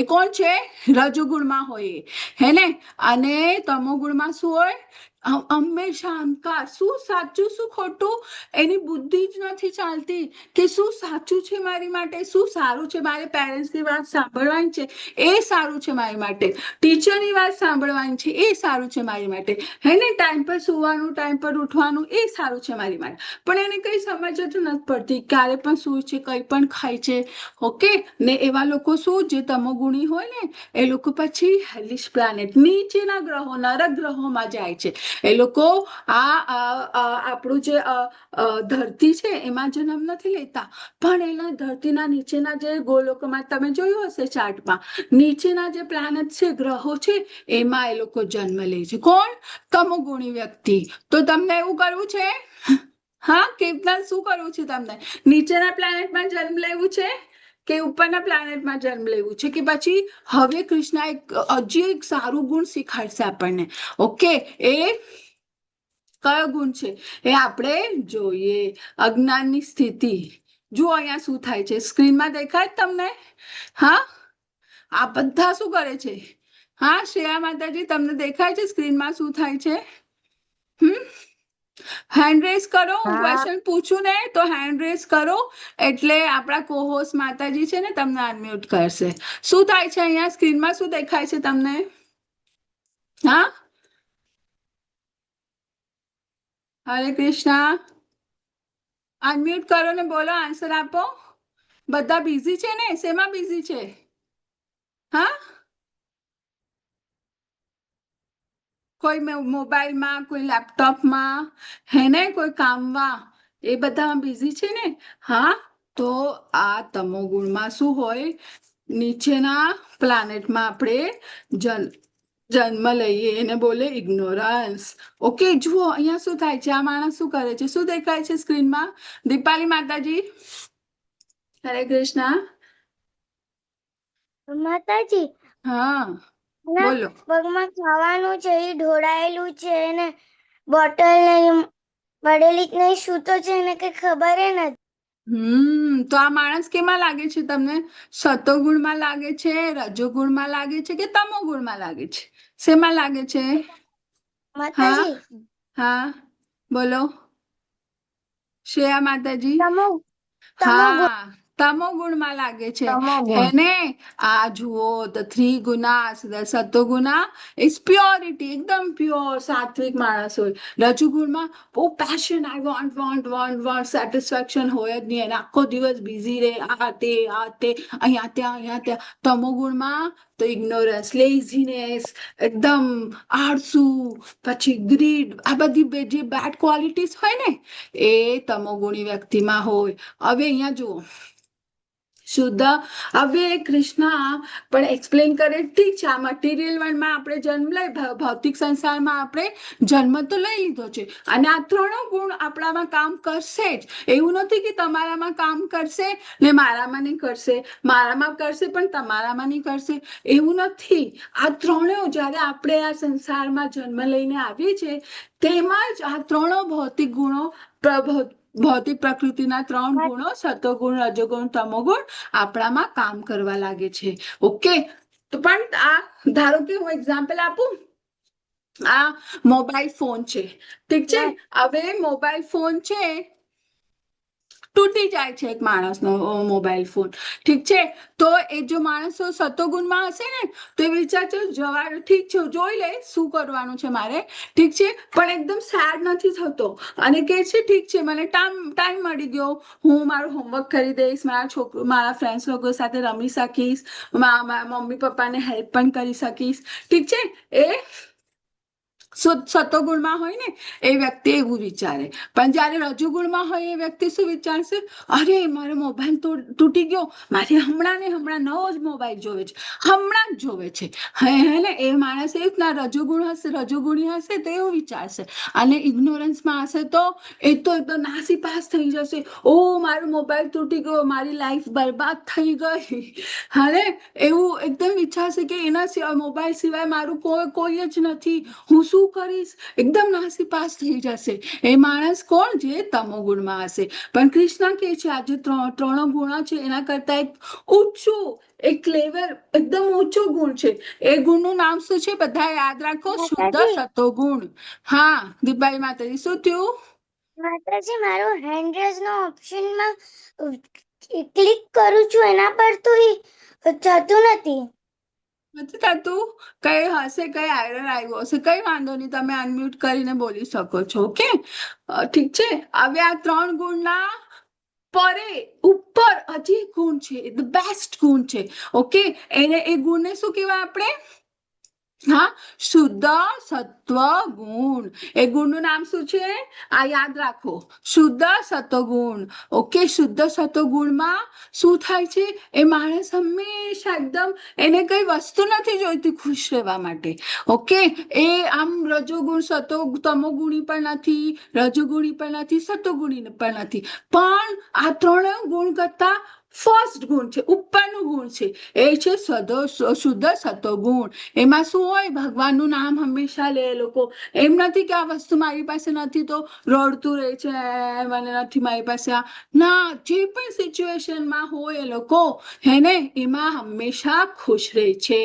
એ કોણ છે? રજોગુણમાં હોય, હે ને? અને તમોગુણમાં શું હોય? હંમેશા અહંકાર, શું સાચું શું ખોટું એની બુદ્ધિ જ નથી ચાલતી કે શું સાચું છે મારી માટે, શું સારું છે. મારે પેરેન્ટ્સની વાત સાંભળવાની છે, એ સારું છે મારી માટે. ટીચરની વાત સાંભળવાની છે, એ સારું છે મારી માટે, હે ને? ટાઈમ પર સુવાનું, ટાઈમ પર ઉઠવાનું, એ સારું છે મારી માટે. પણ એને કઈ સમજ જ નથી પડતી, ક્યારે પણ શું છે, કઈ પણ ખાય છે. ઓકે, ને એવા લોકો શું, જે તમોગુણી હોય ને, એ લોકો પછી હેલિશ પ્લાનેટ, નીચેના ગ્રહો, નરક ગ્રહોમાં જાય છે. એ લોકો આપણું જે ધરતી છે એમાં જન્મ નથી લેતા, પણ એના ધરતીના નીચેના જે ગોલોકમાં, તમે જોયું હશે ચાર્ટમાં, નીચેના જે પ્લાનેટ છે, ગ્રહો છે, એમાં એ લોકો જન્મ લે છે. કોણ? તમોગુણી વ્યક્તિ. તો તમને એવું કરવું છે? હા, કેવતા શું કરવું છે તમને? નીચેના પ્લાનેટમાં જન્મ લેવું છે કે ઉપરના પ્લાનેટમાં જન્મ લેવું છે? કે પછી હવે કૃષ્ણ હજી એક સારું ગુણ શીખાડશે આપણને. ઓકે, એ કયો ગુણ છે એ આપણે જોઈએ. અજ્ઞાનની સ્થિતિ. જુઓ અહીંયા શું થાય છે, સ્ક્રીનમાં દેખાય જ તમને? હા, આ બધા શું કરે છે? હા, શ્રેયા માતાજી, તમને દેખાય છે સ્ક્રીનમાં શું થાય છે? હેન્ડ રેઝ કરો. હું હા ક્વેશ્ચન પૂછું ને તો હેન્ડ રેઝ કરો, એટલે આપણા કોહોસ માતાજી છે ને તમને અનમ્યુટ કરશે. શું થાય છે અહીંયા સ્ક્રીનમાં? શું દેખાય છે તમને? હા, હરે કૃષ્ણ. અનમ્યુટ કરો ને બોલો, આન્સર આપો. બધા બિઝી છે ને? શેમાં બિઝી છે? હા, કોઈ મોબાઈલમાં, કોઈ લેપટોપમાં, હે ને? કોઈ કામમાં, એ બધામાં બિઝી છે ને? હા, તો આ તમોગુણમાં શું હોય? નીચેના પ્લાનેટમાં આપણે જન્મ લઈએ, એને બોલે ઇગ્નોરન્સ. ઓકે, જુઓ અહીંયા શું થાય છે. આ માણસ શું કરે છે? શું દેખાય છે સ્ક્રીનમાં? દીપાલી માતાજી, હરે કૃષ્ણ. માતાજી, હા, ના બોલો. પગમાં ખાવાનું છે, એ ઢોળાયેલું છે ને, બોટલ નહીં પડેલી જ નહીં, શું તો છે એને કઈ ખબર નથી. તો આ માણસ કેમાં લાગે છે તમને? સતોગુણમાં લાગે છે, રજોગુણમાં લાગે છે કે તમોગુણમાં લાગે છે? શેમાં લાગે છે? હા, માતાજી, હા, બોલો શ્રેયા માતાજી. તમો તમો હા, તમો ગુણમાં લાગે છે, હે તમોગુણ. ને? આ જુઓ, ધ થ્રી ગુના, સત્વગુણા ઇઝ પ્યોરિટી, એકદમ પ્યોર સાત્વિક માણસ હોય. રજોગુણમાં બહુ passion, I want want want want, satisfaction હોય જ નહીં, અને આખો દિવસ બિઝી રહે, આ તે અહીંયા ત્યાં અહીંયા ત્યાં. તમોગુણમાં તો ઇગ્નોરન્સ, લેઝીનેસ, એકદમ આળસુ, પછી ગ્રીડ, આ બધી જે બેડ ક્વોલિટીઝ હોય ને, એ તમોગુણી વ્યક્તિમાં હોય. હવે અહીંયા જુઓ, શુદ્ધ હવે કૃષ્ણ પણ એક્સપ્લેન કરે, ઠીક છે. આ મટીરિયલ વર્લ્ડમાં આપણે જન્મ લઈ, ભૌતિક સંસારમાં આપણે જન્મ તો લઈ લીધો છે, અને આ ત્રણ ગુણ આપણામાં કામ કરશે જ. એવું નથી કે તમારામાં કામ કરશે ને મારામાં નહીં કરશે, મારામાં કરશે પણ તમારામાં નહીં કરશે, એવું નથી. આ ત્રણેય જ્યારે આપણે આ સંસારમાં જન્મ લઈને આવીએ છીએ, તેમાં જ આ ત્રણેય ભૌતિક ગુણો ભૌતિક પ્રકૃતિના 3 ગુણો સતોગુણ, રજોગુણ, તમોગુણ આપણામાં કામ કરવા લાગે છે. ઓકે, તો પણ આ ધારો કે હું એક્ઝામ્પલ આપું, આ મોબાઈલ ફોન છે, ઠીક છે. હવે મોબાઈલ ફોન છે, તૂટી જાય છે એક માણસનો મોબાઈલ ફોન, ઠીક છે. તો એ જો માણસો સતોગુણમાં હશે ને તો એ વિચારશે જવા, ઠીક છે જોઈ લે શું કરવાનું છે મારે, ઠીક છે. પણ એકદમ સેડ નથી થતો અને કે છે ઠીક છે મને ટાઈમ મળી ગયો, હું મારું હોમવર્ક કરી દઈશ, મારા ફ્રેન્ડ્સ લોકો સાથે રમી શકીશ, મમ્મી પપ્પાને હેલ્પ પણ કરી શકીશ, ઠીક છે. એ સતોગુણમાં હોય ને એ વ્યક્તિ એવું વિચારે. પણ જયારે રજોગુણમાં હોય એ વ્યક્તિ શું વિચારશે, અરે મારો મોબાઈલ તૂટી ગયો, મારે હમણાં ને હમણાં નવો જ મોબાઈલ જોવે છે, હમણાં જ જોવે છે. હે ને એ માણસ એવું ના રજોગુણી હશે તો એવું વિચારશે. અને ઇગ્નોરન્સમાં હશે તો એ તો એકદમ નાસીપાસ થઈ જશે, ઓ મારો મોબાઈલ તૂટી ગયો, મારી લાઈફ બરબાદ થઈ ગઈ. હવે એવું એકદમ વિચારશે કે એના સિવાય, મોબાઈલ સિવાય મારું કોઈ જ નથી, હું શું કરીશ, એકદમ નાસીપાસ થઈ જશે. એ માણસ કોણ, જે તમોગુણમાં હશે. પણ કૃષ્ણ કે છે આ જે ત્રણ ગુણો છે એના કરતા એક ઊંચું, એક લેવલ એકદમ ઊંચો ગુણ છે. એ ગુણનું નામ શું છે બધા યાદ રાખો, શુદ્ધ માતાજી સતોગુણ. હા દીપાલી માતાજી, શું થયું? માતાજી, મારો હેન્ડ રેઝ નો ઓપ્શનમાં ક્લિક કરું છું એના પર તો એ થતું નથી. નથી થતું? કઈ હશે, કઈ એરર આવ્યો હશે, કઈ વાંધો નહીં, તમે અનમ્યુટ કરીને બોલી શકો છો. ઓકે, ઠીક છે. હવે આ 3 ગુણના પરે ઉપર હજી ગુણ છે, ધ બેસ્ટ ગુણ છે. ઓકે, એ ગુણને શું કહેવાય આપણે? હા, શુદ્ધ સત્વ ગુણ. એ ગુણનું નામ શું છે આ યાદ રાખો, શુદ્ધ સતોગુણ. ઓકે, શુદ્ધ સતોગુણમાં શું થાય છે, એ માણસ હંમેશા એકદમ, એને કઈ વસ્તુ નથી જોઈતી ખુશ રહેવા માટે. ઓકે, એ આમ રજોગુણ તમોગુણી પણ નથી, રજોગુણી પણ નથી, સતોગુણી પણ નથી. પણ આ 3 ગુણ કરતા ફર્સ્ટ ગુણ છે, ઉપરનું ગુણ છે, એ છે શુદ્ધ સતોગુણ. એમાં શું હોય, ભગવાનનું નામ હંમેશા લે લોકો. એમ નથી કે આ વસ્તુ મારી પાસે નથી તો રડતું રહે છે, મને નથી મારી પાસે આ. ના, જે પણ સિચ્યુએશનમાં હોય એ લોકો હેને એમાં હંમેશા ખુશ રહે છે.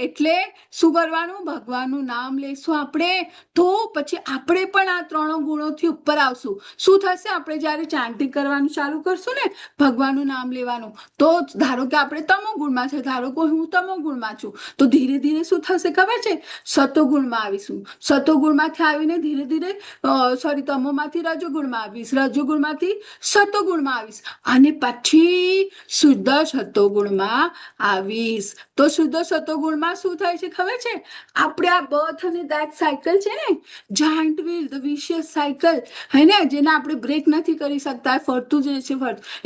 એટલે શું કરવાનું, ભગવાનનું નામ લેશું આપણે તો પછી આપણે પણ આ 3 ગુણોથી ઉપર આવશું. શું થશે, આપણે જયારે ચાન્ટિંગ કરવાનું ચાલુ કરશું ને, ભગવાનનું નામ લેવાનું, તો ધારો કે આપણે તમો ગુણમાં છે, ધારો કે હું તમો ગુણમાં છું, તો ધીરે ધીરે શું થશે ખબર છે, સતોગુણમાં આવીશું. સતોગુણમાંથી આવીને ધીરે ધીરે તમોમાંથી રજોગુણમાં આવીશ, રજોગુણમાંથી સતોગુણમાં આવીશ, અને પછી શુદ્ધ સતોગુણમાં આવીશ. તો શુદ્ધ સતોગુણમાં શું થાય છે ખબર છે, આપણે આ બર્થ અને ડેથ સાયકલ છે ને, જાયન્ટ વ્હીલ, ધ વિશિયસ સાયકલ, હે ને, જેને આપણે બ્રેક નથી કરી શકતા, ફરતું જ છે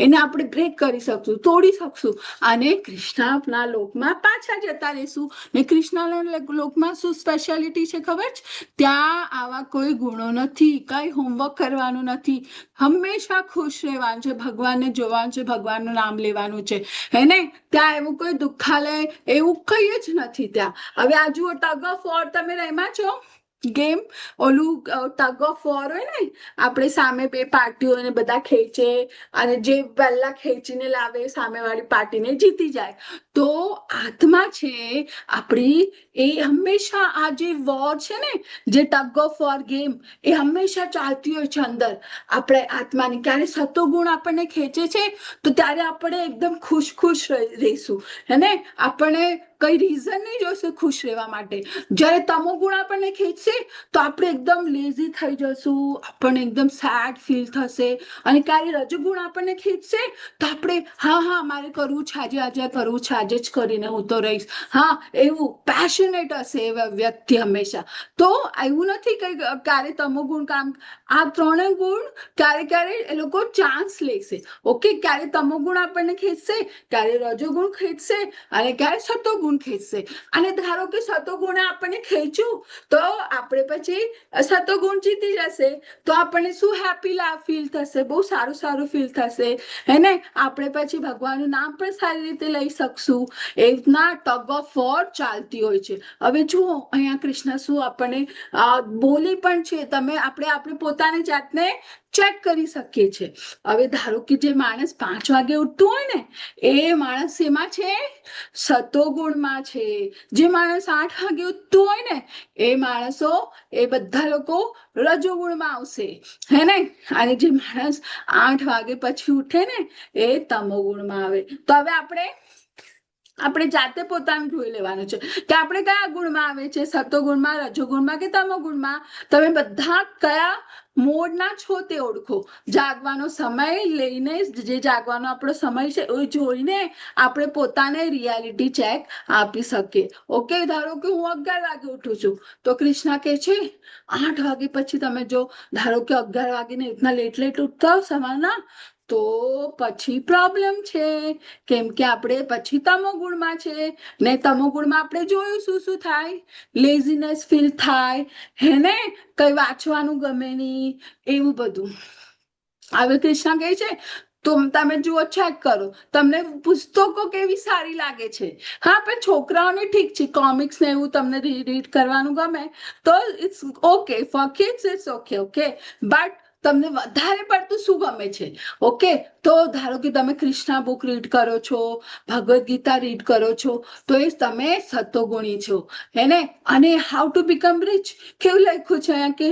એને આપણે બ્રેક કરી શકશું, તોડી શકશું, અને કૃષ્ણના લોકમાં પાછા જતા રહેશું. ને કૃષ્ણના લોકમાં શું સ્પેશિયાલિટી છે ખબર છે, ત્યાં આવા કોઈ ગુણો નથી, કઈ હોમવર્ક કરવાનું નથી, હંમેશા ખુશ રહેવાનું છે, ભગવાનને જોવાનું છે, ભગવાનનું નામ લેવાનું છે, હે ને. ત્યાં એવું કોઈ દુઃખાલય એવું કઈ જ નથી ત્યાં. હવે આ જુઓ, ટગ ઓફ વોર તમે રમ્યા છો ગેમ, ઓલું ટગ ઓફ વોર હોય ને, આપણે સામે બે પાર્ટીઓને બધા ખેંચે અને જે પહેલા ખેંચીને લાવે સામેવાળી પાર્ટીને જીતી જાય. તો આત્મા છે આપણી, એ હંમેશા આ જે વોર છે ને, જે ટગ ઓફ વોર ગેમ, એ હંમેશા ચાલતી હોય છે અંદર આપણે આત્માની. ક્યારે સતોગુણ આપણને ખેંચે છે તો ત્યારે આપણે એકદમ ખુશ રહીશું, હે ને. આપણને કઈ રીઝન નહીં જોશે ખુશ રહેવા માટે. જ્યારે તમોગુણ આપણને ખેંચશે તો આપણે એકદમ લેઝી થઈ જશું, આપણને એકદમ સેડ ફીલ થશે. અને ક્યારે રજોગુણ આપણને ખેંચશે તો આપણે હા મારે કરવું છે, આજે કરવું છે, આજે જ કરીને હું તો રહીશ. હા, એવું પેશનેટ હશે એ વ્યક્તિ હંમેશા. તો એવું નથી કે ક્યારે તમોગુણ કામ, આ 3 ગુણ ક્યારે એ લોકો ચાન્સ લેશે. ઓકે, ક્યારે તમોગુણ આપણને ખેંચશે, ક્યારે રજોગુણ ખેંચશે, અને ક્યારે સતોગુણ ખેંચશે. અને ધારો કે સતોગુણે આપણને ખેંચ્યું તો આપણે પછી સતોગુણ જીતી જશે, તો આપણને શું હેપી ફીલ થશે, બહુ સારું ફીલ થશે, હે ને. આપણે પછી ભગવાનનું નામ પણ સારી રીતે લઈ શકશું. કરીશું, એ રીતના ટગ ઓફ વોર ચાલતી હોય છે. હવે જુઓ અહીંયા કૃષ્ણ શું આપણને બોલી પણ છે, આપણે પોતાની જાતને ચેક કરી શકીએ છીએ. હવે ધારો કે જે માણસ 5 વાગે ઉઠતું હોય ને એ માણસ એમાં છે, સતોગુણમાં છે. જે માણસ 8 વાગે ઉઠતું હોય ને એ માણસો, એ બધા લોકો રજોગુણમાં આવશે, હે ને. અને જે માણસ 8 વાગે પછી ઉઠે ને એ તમોગુણમાં આવે. તો હવે આપણે જાતે પોતાનું જોઈ લેવાનું છે કે આપણે કયા ગુણમાં આવે છે, સતોગુણમાં, રજોગુણમાં કે તમોગુણમાં. તમે બધા કયા મોડના છો તે ઓળખો. જાગવાનો સમય લઈને, જે જાગવાનો આપણો સમય છે એ જોઈને આપણે પોતાને રિયાલિટી ચેક આપી શકીએ. ઓકે, ધારો કે હું 11 વાગે ઉઠું છું તો કૃષ્ણા કે છે 8 વાગે પછી તમે જો ધારો કે 11 વાગે ને ઇતના લેટ ઉઠતા હો સવારના, તો પછી પ્રોબ્લેમ છે. કેમ કે આપણે પછી તમોગુણમાં છે ને. તમોગુણમાં આપણે જોયું શું થાય, લેઝીનેસ ફીલ થાય, હે ને, કઈ વાંચવાનું ગમે નહીં, એવું બધું. હવે કૃષ્ણ કહે છે તો તમે જુઓ, ચેક કરો તમને પુસ્તકો કેવી સારી લાગે છે. હા, પણ છોકરાઓને ઠીક છે, કોમિક્સ ને એવું તમને રીડ કરવાનું ગમે તો it's okay, for kids it's okay. Okay, but તમને વધારે પડતું શું ગમે છે? ઓકે, તો ધારો કે તમે કૃષ્ણા બુક રીડ કરો છો, ભગવદ્ ગીતા રીડ કરો છો, તો એ તમે સતોગુણી છો, હે ને. અને હાઉ ટુ બીકમ રીચ કેવું લખ્યું છે અહીંયા કે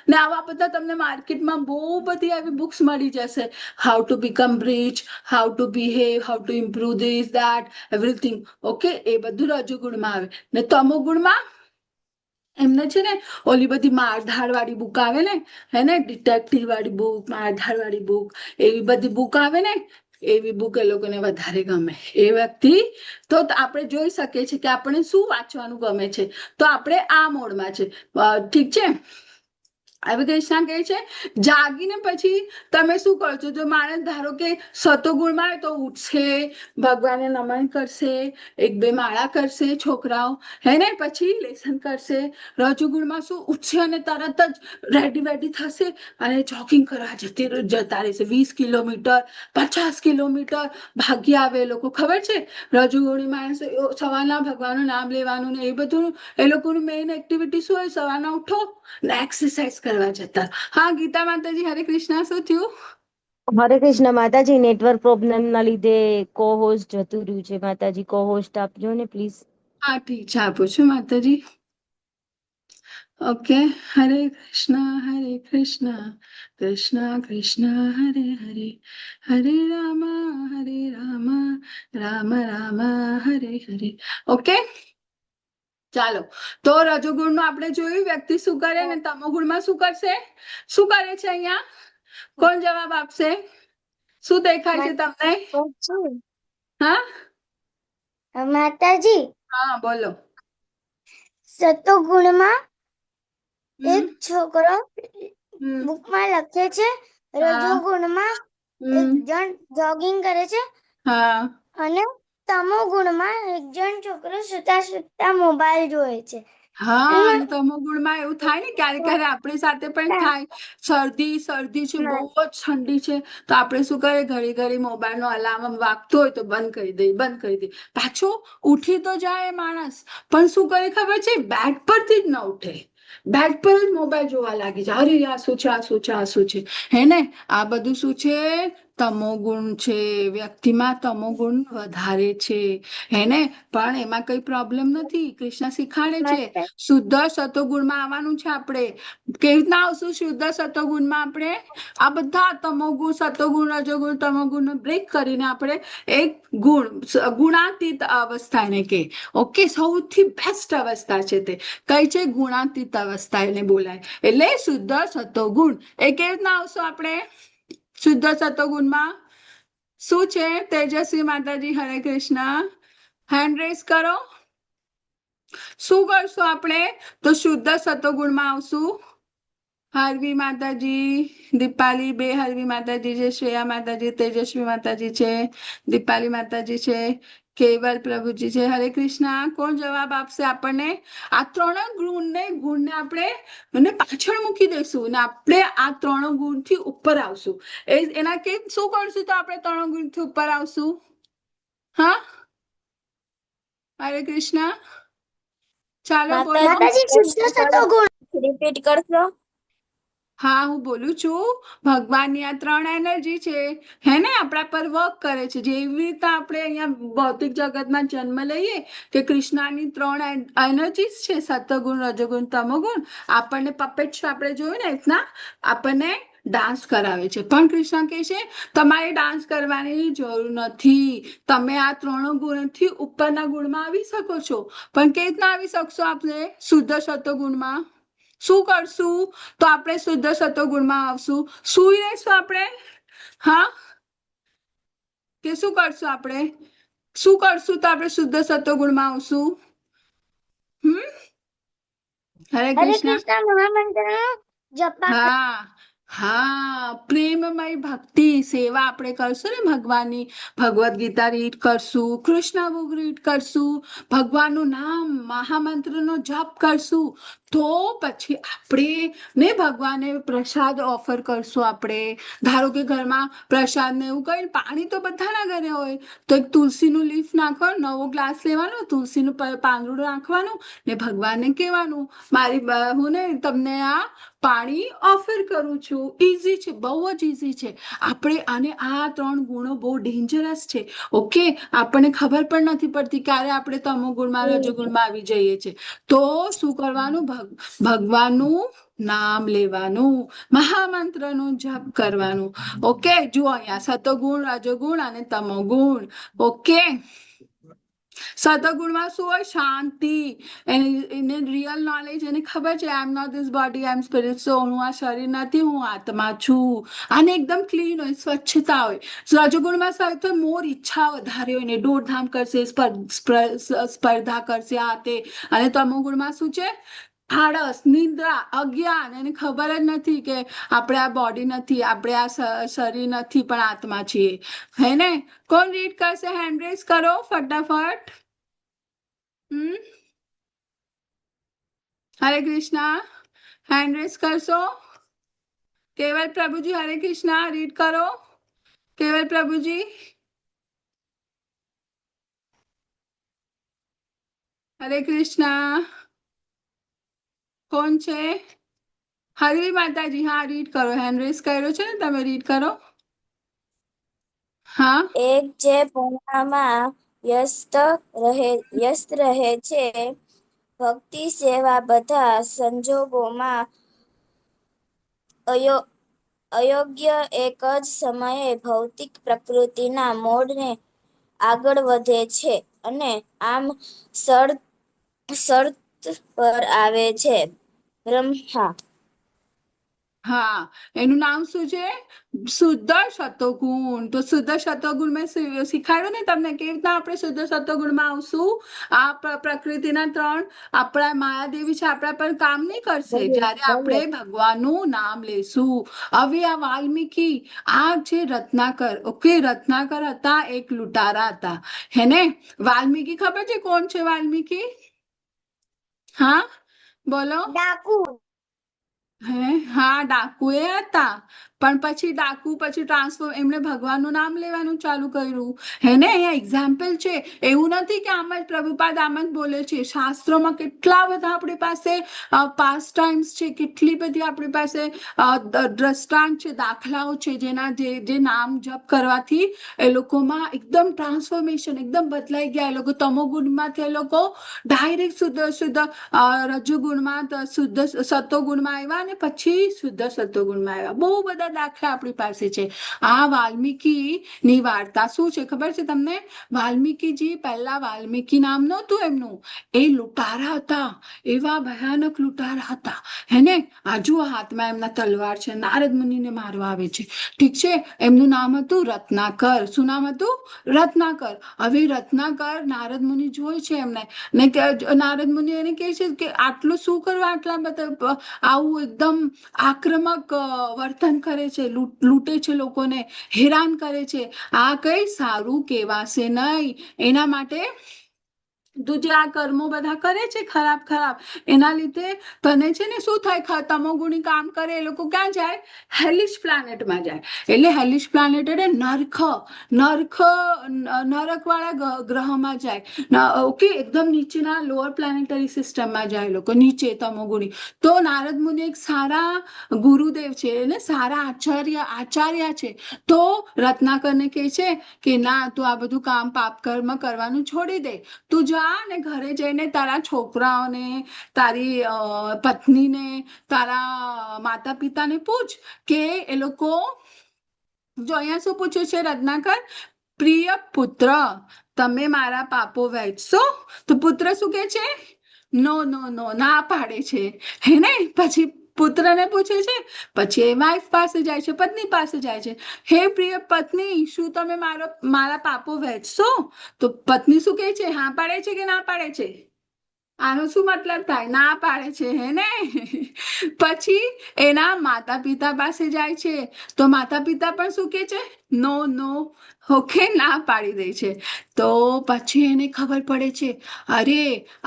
ને, આવા બધા તમને માર્કેટમાં બહુ બધી આવી બુક્સ મળી જશે. How to become rich, how to behave, how to improve this that everything. Okay, એ બધું રજોગુણમાં આવે. ને તમોગુણમાં એમને છે ને ઓલી બધી મારધાડ વાળી બુક આવે ને, હે ને, ડિટેક્ટિવ વાળી બુક, મારધાડ વાળી બુક, એવી બધી બુક આવે ને, એવી બુક એ લોકોને વધારે ગમે. એ વ્યક્તિ તો આપણે જોઈ શકીએ છીએ કે આપણે શું વાંચવાનું ગમે છે. તો આપણે આ મોડમાં છે, ઠીક છે. હવે કૃષ્ણ કહે છે જાગીને પછી તમે શું કરો છો? જો માણસ ધારો કે સતોગુણમાં આવે તો ઉઠશે, ભગવાનને નમન કરશે, 1-2 માળા કરશે છોકરાઓ, હે ને, પછી લેસન કરશે. રજોગુણમાં શું, ઉઠશે અને તરત જ રેડી થશે અને જોગિંગ કરવા જતા રહેશે. 20 કિલોમીટર, 50 કિલોમીટર ભાગી આવે એ લોકો, ખબર છે. રજોગુણી માણસ સવારના ભગવાનનું નામ લેવાનું ને એ બધું એ લોકોનું મેઇન એક્ટિવિટી શું હોય? સવારના ઉઠો ને એક્સરસાઇઝ કરવા જતા. હા, ગીતા માતાજી, હરે કૃષ્ણ. શું થયું? હરે કૃષ્ણ માતાજી, નેટવર્ક પ્રોબ્લેમ ના લીધે કો હોસ્ટ જતું રહ્યું છે. માતાજી, કો હોસ્ટ આપજો ને પ્લીઝ. હા, ઠીક છે, આપું છું માતાજી. ઓકે, હરે કૃષ્ણ કૃષ્ણ કૃષ્ણ હરે હરે, હરે રામ રામ રામ હરે હરે. ઓકે, ચાલો. તો રજોગુણ નું આપણે જોયું, વ્યક્તિ શું કરે, ને તમોગુણમાં શું કરશે, શું કરે છે અહીંયા? કોણ જવાબ આપશે? શું દેખાય છે તમને? હા માતાજી, હા, બોલો. સતોગુણમાં એક હમ છોકરો હમ બુકમાં લખે છે, હા રજોગુણમાં એક હમ જણ જોગિંગ કરે છે, હા અને તમોગુણમાં એક જણ છોકરો સુતા મોબાઈલ જોવે છે. હા, અને તમોગુણમાં એવું થાય ને, ક્યારે આપણી સાથે પણ થાય. શરદી છે, બહુ જ ઠંડી છે, તો આપણે શું કરીએ, ઘડી મોબાઈલ નો અલાર્મ વાગતો હોય તો બંધ કરી દે. પાછો ઉઠી તો જાય માણસ, પણ શું કરે ખબર છે? બેડ પરથી જ ન ઉઠે, બેડ પર જ મોબાઈલ જોવા લાગી જાય. અરે આ શું છે, હે ને. આ બધું શું છે? તમોગુણ છે. વ્યક્તિમાં તમોગુણ વધારે છે, હે ને. પણ એમાં કઈ પ્રોબ્લેમ નથી. કૃષ્ણ શીખાડે છે શુદ્ધ સતોગુણમાં આવવાનું છે. આપણે કેવી રીતના આવશું શુદ્ધ સતોગુણમાં? આપણે આ બધા તમોગુણ, સતોગુણ, રજોગુણ, તમોગુણ બ્રેક કરીને આપણે એક ગુણાતીત અવસ્થા એને કે. ઓકે, સૌથી બેસ્ટ અવસ્થા છે તે કઈ છે? ગુણાતીત અવસ્થા એને બોલાય. એટલે શુદ્ધ સતોગુણ. એ કેવી રીતના આવશું આપણે શુદ્ધ સતોગુણમાં? શું છે? તેજસ્વી માતાજી, હરે કૃષ્ણ, હેન્ડ રેઝ કરો. શું કરશું આપણે? તો શુદ્ધ સતોગુણમાં આવશું. હરવી માતાજી, દીપાલી, બે હરવી માતાજી છે, શ્રેયા માતાજી, તેજસ્વી માતાજી છે, દીપાલી માતાજી છે, કેવલ પ્રભુજી છે. હરે કૃષ્ણ. કોણ જવાબ આપશે આપણને? આ 3 ગુણને આપણે પાછળ મૂકી દઈશું ને આપણે આ 3 ગુણથી ઉપર આવશું. એના કે શું કરશું તો આપણે 3 ગુણથી ઉપર આવશું? હા, હરે કૃષ્ણ. ચાલો બોલો. માતાજી શુદ્ધ સતોગુણ રિપીટ કરશો? હા, હું બોલું છું. ભગવાનની આ 3 એનર્જી છે, હે ને, આપણા પર વર્ક કરે છે. જેવી રીતે આપણે અહીંયા ભૌતિક જગતમાં જન્મ લઈએ કે કૃષ્ણની 3 એનર્જીસ છે, સતોગુણ, રજોગુણ, તમોગુણ. આપણને પપેટ શો આપણે જોયું ને એટલા આપણને ડાન્સ કરાવે છે, પણ કૃષ્ણ કહે છે તમારે ડાન્સ કરવાની જરૂર નથી. તમે આ 3 ગુણથી ઉપરના ગુણમાં આવી શકો છો. પણ કેવી રીતના આવી શકશો? આપણે શુદ્ધ સતોગુણમાં શું કરશું તો આપણે શુદ્ધ સતોગુણમાં આવશું? સુઈ રહેશું આપણે? હા, કે શું કરશું આપણે? શું કરશું તો આપણે શુદ્ધ સતોગુણમાં આવશું? હરે હરે કૃષ્ણ. કૃષ્ણ મહામંત્ર જપા હા, હા, પ્રેમમય ભક્તિ સેવા આપણે કરશું ને ભગવાનની. ભગવદ ગીતા રીડ કરશું, કૃષ્ણ બુક રીડ કરશું, ભગવાનનું નામ મહામંત્રનો જપ કરશું, તો પછી આપણે ને ભગવાને પ્રસાદ ઓફર કરશું. આપણે ધારો કે ઘરમાં પ્રસાદ ને એવું કઈ પાણી તો બધાના ઘરે હોય, તો એક તુલસીનું લીફ નાખવાનું, નવો ગ્લાસ લેવાનો, તુલસીનું પાંદડું નાખવાનું ને ભગવાનને કહેવાનું મારી હું ને તમને આ પાણી ઓફર કરું છું. ઈઝી છે, બહુ જ ઈઝી છે. આપણે અને આ 3 ગુણો બહુ ડેન્જરસ છે. ઓકે, આપણને ખબર પણ નથી પડતી ક્યારે આપણે તમો ગુણમાં રજોગુણમાં આવી જઈએ છીએ. તો શું કરવાનું? ભગવાનનું નામ લેવાનું, મહામંત્રનું જપ કરવાનું. ઓકે, જુઓ અહીંયા સતોગુણ, રજોગુણ અને તમોગુણ. ઓકે, સતોગુણમાં શું હોય? શાંતિ. એને રિયલ નોલેજ, એને ખબર છે I am not this body, I am spirit. So હું આ શરીર નથી, હું આત્મા છું. અને એકદમ ક્લીન હોય, સ્વચ્છતા હોય. રજોગુણમાં સૌથી મોર ઈચ્છા વધારે હોય ને, દોડધામ કરશે, સ્પર્ધા કરશે આ તે. અને તમોગુણમાં શું છે? આળસ, નિંદ્રા, અજ્ઞાન. એને ખબર જ નથી કે આપણે આ બોડી નથી, આપણે આ શરીર નથી, પણ આત્મા છીએ. હે ને? કોણ રીડ કરશે? હેન્ડ રેઝ કરો ફટાફટ. હરે કૃષ્ણ. હેન્ડ રેઝ કરશો? કેવલ પ્રભુજી હરે કૃષ્ણ રીડ કરો. કેવલ પ્રભુજી હરે કૃષ્ણ. કોણ છે? હરવી માતાજી, હા રીડ કરો. હેન્ડ રેઝ કર્યો છે ને, તમે રીડ કરો. હા, એક જે ભણવામાં વ્યસ્ત રહે છે, ભક્તિ સેવા બધા સંજોગોમાં અયોગ્ય એક જ સમયે ભૌતિક પ્રકૃતિના મોડને આગળ વધે છે અને આમ શર્ત પર આવે છે. બ્રહ્મા. હા, એનું નામ શું છે? શુદ્ધ સતોગુણ. તો શુદ્ધ સતોગુણ મેં શીખાડ્યું ને તમને કેવી રીતના આપણે શુદ્ધ સતોગુણમાં આવશું. આ પ્રકૃતિના 3 આપણા માયાદેવી છે, આપણા પર કામ નહીં કરશે જ્યારે આપણે ભગવાનનું નામ લેશું. હવે આ વાલ્મીકી, આ છે રત્નાકર. ઓકે, રત્નાકર હતા, એક લૂંટારા હતા, હેને? વાલ્મીકી ખબર છે કોણ છે વાલ્મીકી? હા, બોલો. ડાકુ હે, હા, ડાકુ એ હતા. પણ પછી ડાકુ પછી ટ્રાન્સફોર્મ, એમણે ભગવાનનું નામ લેવાનું ચાલુ કર્યું. હે ને? અહીંયા એક્ઝામ્પલ છે. એવું નથી કે આમ જ પ્રભુપાદ આમ જ બોલે છે. શાસ્ત્રોમાં કેટલા બધા આપણી પાસે પાસ ટાઈમ્સ છે, કેટલી બધી આપણી પાસે દ્રષ્ટાંત છે, દાખલાઓ છે, જે નામ જપ કરવાથી એ લોકોમાં એકદમ ટ્રાન્સફોર્મેશન, એકદમ બદલાઈ ગયા. એ લોકો તમોગુણમાંથી એ લોકો ડાયરેક્ટ શુદ્ધ રજોગુણમાં, શુદ્ધ સતોગુણમાં આવ્યા અને પછી શુદ્ધ સતોગુણમાં આવ્યા. બહુ બધા દાખલા આપણી પાસે છે. આ વાલ્મીકી ની વાર્તા શું છે ખબર છે તમને? વાલ્મીકીજી પહેલા વાલ્મીકી નામ નહોતું એમનું. એ લૂંટારા હતા, એવા ભયાનક લૂંટારા હતા, હેને? આજુ હાથમાં એમના તલવાર છે, નારદ મુનિને મારવા આવે છે. ઠીક છે, એમનું નામ હતું રત્નાકર. શું નામ હતું? રત્નાકર. હવે રત્નાકર, નારદ મુનિ જોઈ છે એમને ને, નારદ મુનિ એને કહે છે કે આટલું શું કરવા, આટલા બધા આવું એકદમ આક્રમક વર્તન કરે છે, લૂંટે છે, લોકોને હેરાન કરે છે. આ કઈ સારું કહેવાશે નહીં. એના માટે તું જે આ કર્મો બધા કરે છે ખરાબ ખરાબ, એના લીધે તને છે ને શું થાય, તમોગુણી કામ કરે એ લોકો ક્યાં જાય, હેલિશ પ્લાનેટમાં જાય. એટલે હેલિશ પ્લાનેટ એટલે નરક વાળા ગ્રહમાં જાય. ઓકે, એકદમ નીચેના લોઅર પ્લાનેટરી સિસ્ટમમાં જાય લોકો, નીચે તમોગુણી. તો નારદ મુનિ એક સારા ગુરુદેવ છે એટલે સારા આચાર્ય છે. તો રત્નાકરને કહે છે કે ના, તું આ બધું કામ પાપ કર્મ કરવાનું છોડી દે. તું જા ને ઘરે જઈને તારા છોકરાઓને, તારી પત્નીને, તારા માતા પિતાને પૂછ કે એ લોકો, જો અહીંયા શું પૂછ્યું છે રત્નાકર, પ્રિય પુત્ર, તમે મારા પાપો વહેંચશો? તો પુત્ર શું કે છે, નો નો નો, ના પાડે છે. હે ને? પછી પુત્રને પૂછે છે, પછી એ વાઈફ પાસે જાય છે, પત્ની પાસે જાય છે, હે પ્રિય પત્ની, શું તમે મારા પાપો વહેંચશો? તો પત્ની શું કહે છે, હા પાડે છે કે ના પાડે છે? આનો શું મતલબ થાય, ના પાડે છે. હે ને? પછી એના માતા પિતા પાસે જાય છે, તો માતા પિતા પણ શું કે છે, નો નો, ઓકે, ના પાડી દે છે. તો પછી એને ખબર પડે છે, અરે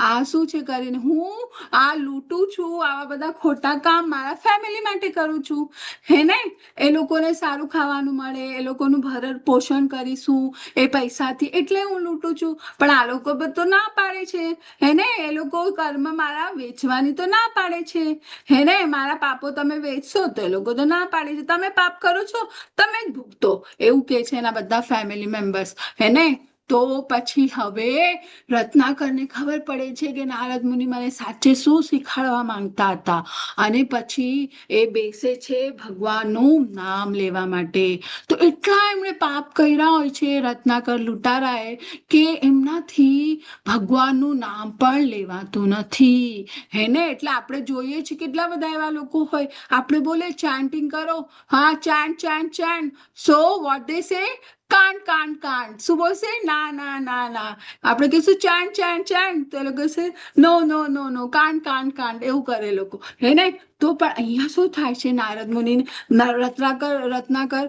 આ શું છે કરીને, હું આ લૂંટું છું, આવા બધા ખોટા કામ મારા ફેમિલી માટે કરું છું. હે ને? એ લોકોને સારું ખાવાનું મળે, એ લોકોનું ભરણ પોષણ કરીશું એ પૈસાથી, એટલે હું લૂંટું છું. પણ આ લોકો બધું ના પાડે છે. હે ને? એ લોકો કર્મ મારા વેચવાની તો ના પાડે છે. હે ને? મારા પાપો તમે વેચશો તો એ લોકો તો ના પાડે છે. તમે પાપ કરો છો, તમે જ ભૂગતો, એવું કે છે એના બધા ફેમિલી મેમ્બર્સ. હે ને? તો પછી હવે રત્નાકરને ખબર પડે છે કે નારદ મુનિ મને સાચે શું શીખવાડવા માંગતા હતા. અને પછી એ બેસે છે ભગવાનનું નામ લેવા માટે. તો એટલા એમણે પાપ કર્યા હોય છે રત્નાકર લૂંટારાએ, કે એમનાથી ભગવાનનું નામ પણ લેવાતું નથી. હે ને? એટલે આપણે જોઈએ છીએ કેટલા બધા એવા લોકો હોય, આપણે બોલે ચાન્ટિંગ કરો, હા ચાન્ટ ચાન્ટ ચાન્ટ, સો વોટ દે સે, કાંડ કાંડ કાંડ. શું બોલશે? ના ના ના ના. આપણે કહીશું ચાન્ટ ચાન્ટ ચાન્ટ, તો એ લોકો કહેશે નો નો નો નો, કાંડ કાંડ કાંડ, એવું કરે લોકો. હે ને? તો પણ અહીંયા શું થાય છે, નારદ મુનિ રત્નાકર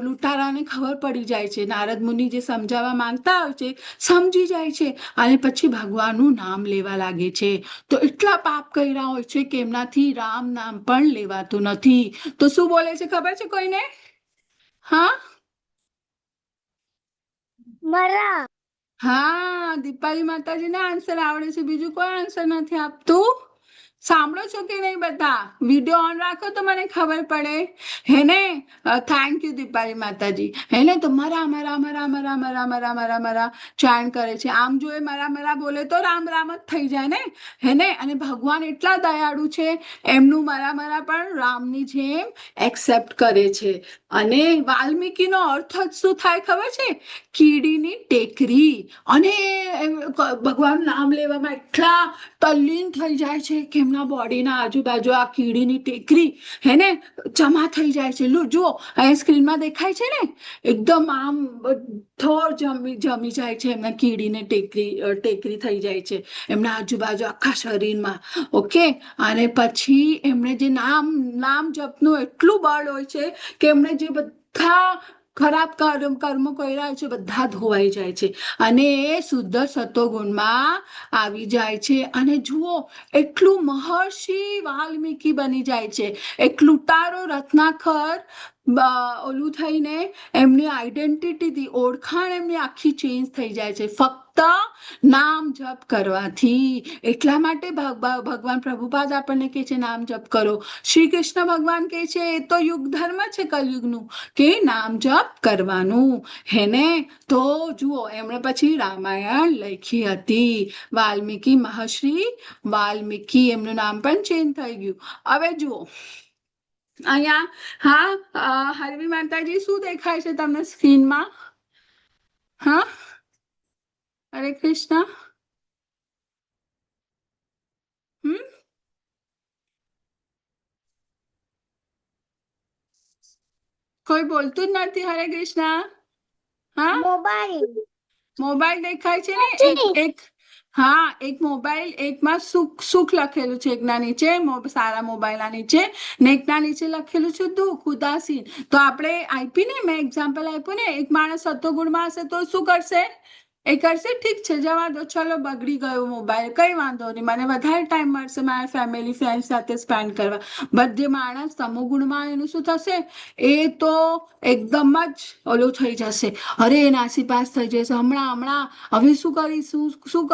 લૂંટારાને ખબર પડી જાય છે, નારદ મુનિ જે સમજાવવા માંગતા હોય છે સમજી જાય છે, અને પછી ભગવાનનું નામ લેવા લાગે છે. તો એટલા પાપ કર્યા હોય છે કે એમનાથી રામ નામ પણ લેવાતું નથી. તો શું બોલે છે ખબર છે કોઈને? હા મરા. હા, દીપાલી માતાજીને આન્સર આવડે છે, બીજું કોઈ આન્સર નથી આપતું. સાંભળો છો કે નહીં બધા? વિડીયો ઓન રાખો તો મને ખબર પડે. હે ને? થેન્ક યુ દીપાલી માતાજી. હે ને? તો મરા મરા મરા મરા મરા મરા મરા મરા ચાણ કરે છે. આમ જો એ મરા મરા બોલે તો રામ રામ જ થઈ જાય ને. હે ને? અને ભગવાન એટલા દયાળુ છે, એમનું મરા મરા પણ રામની જેમ એક્સેપ્ટ કરે છે. અને વાલ્મીકીનો અર્થ જ શું થાય ખબર છે? કીડીની ટેકરી. અને ભગવાન નામ લેવામાં એટલા તલ્લીન થઈ જાય છે કે એમના બોડીના આજુબાજુ આ કીડીની ટેકરી, હે ને, જમા થઈ જાય છે. જુઓ, અહીંયા સ્ક્રીનમાં દેખાય છે ને, એકદમ આમ બધો જમી જાય છે, એમના કીડીને ટેકરી થઈ જાય છે એમના આજુબાજુ આખા શરીરમાં. ઓકે, અને પછી એમણે જે નામ જપનું એટલું બળ હોય છે કે એમણે જે બધા ખરાબ કર્મ કર્યા છે બધા ધોવાઈ જાય છે, અને એ શુદ્ધ સત્વગુણમાં આવી જાય છે. અને જુઓ, એટલું મહર્ષિ વાલ્મીકી બની જાય છે. એક લૂંટારો રત્નાકર ઓલું થઈને એમની આઈડેન્ટિટી, ઓળખાણ એમની આખી ચેન્જ થઈ જાય છે, ફક્ત નામ જપ કરવાથી. એટલા માટે ભગવાન પ્રભુપાદ આપણને કહે છે નામ જપ કરો. શ્રી કૃષ્ણ ભગવાન કહે છે એ તો યુગ ધર્મ છે કલયુગનું, કે નામ જપ કરવાનું. હે ને? તો જુઓ, એમણે પછી રામાયણ લખી હતી. વાલ્મીકી, મહર્ષિ વાલ્મીકી, એમનું નામ પણ ચેન્જ થઈ ગયું. હવે જુઓ અહીંયા, હા હરવી માતાજી, શું દેખાય છે તમને સ્ક્રીનમાં? હા, હરે કૃષ્ણ. હમ કોઈ બોલતું જ નથી. હરે કૃષ્ણ. હા, મોબાઈલ. મોબાઈલ દેખાય છે ને? એક હા, એક મોબાઈલ, એકમાં સુખ લખેલું છે, એકના નીચે સારા મોબાઈલના નીચે, ને એકના નીચે લખેલું છે દુઃખ, ઉદાસીન. તો આપણે આપી ને, મેં એક્ઝામ્પલ આપ્યું ને, એક માણસ સત્વગુણમાં હશે તો શું કરશે? એ કરશે ઠીક છે જવા દો, ચલો બગડી ગયો મોબાઈલ, કઈ વાંધો નહીં, મને વધારે ટાઈમ મળશે મારા ફેમિલી ફ્રેન્ડ સાથે સ્પેન્ડ કરવા. બટ જે માણસ તમોગુણમાં એનું શું થશે, એ તો એકદમ જ ઓલું થઈ જશે, અરે નાસીપાસ થઈ જશે, હમણાં હમણાં હવે શું કરીશ, શું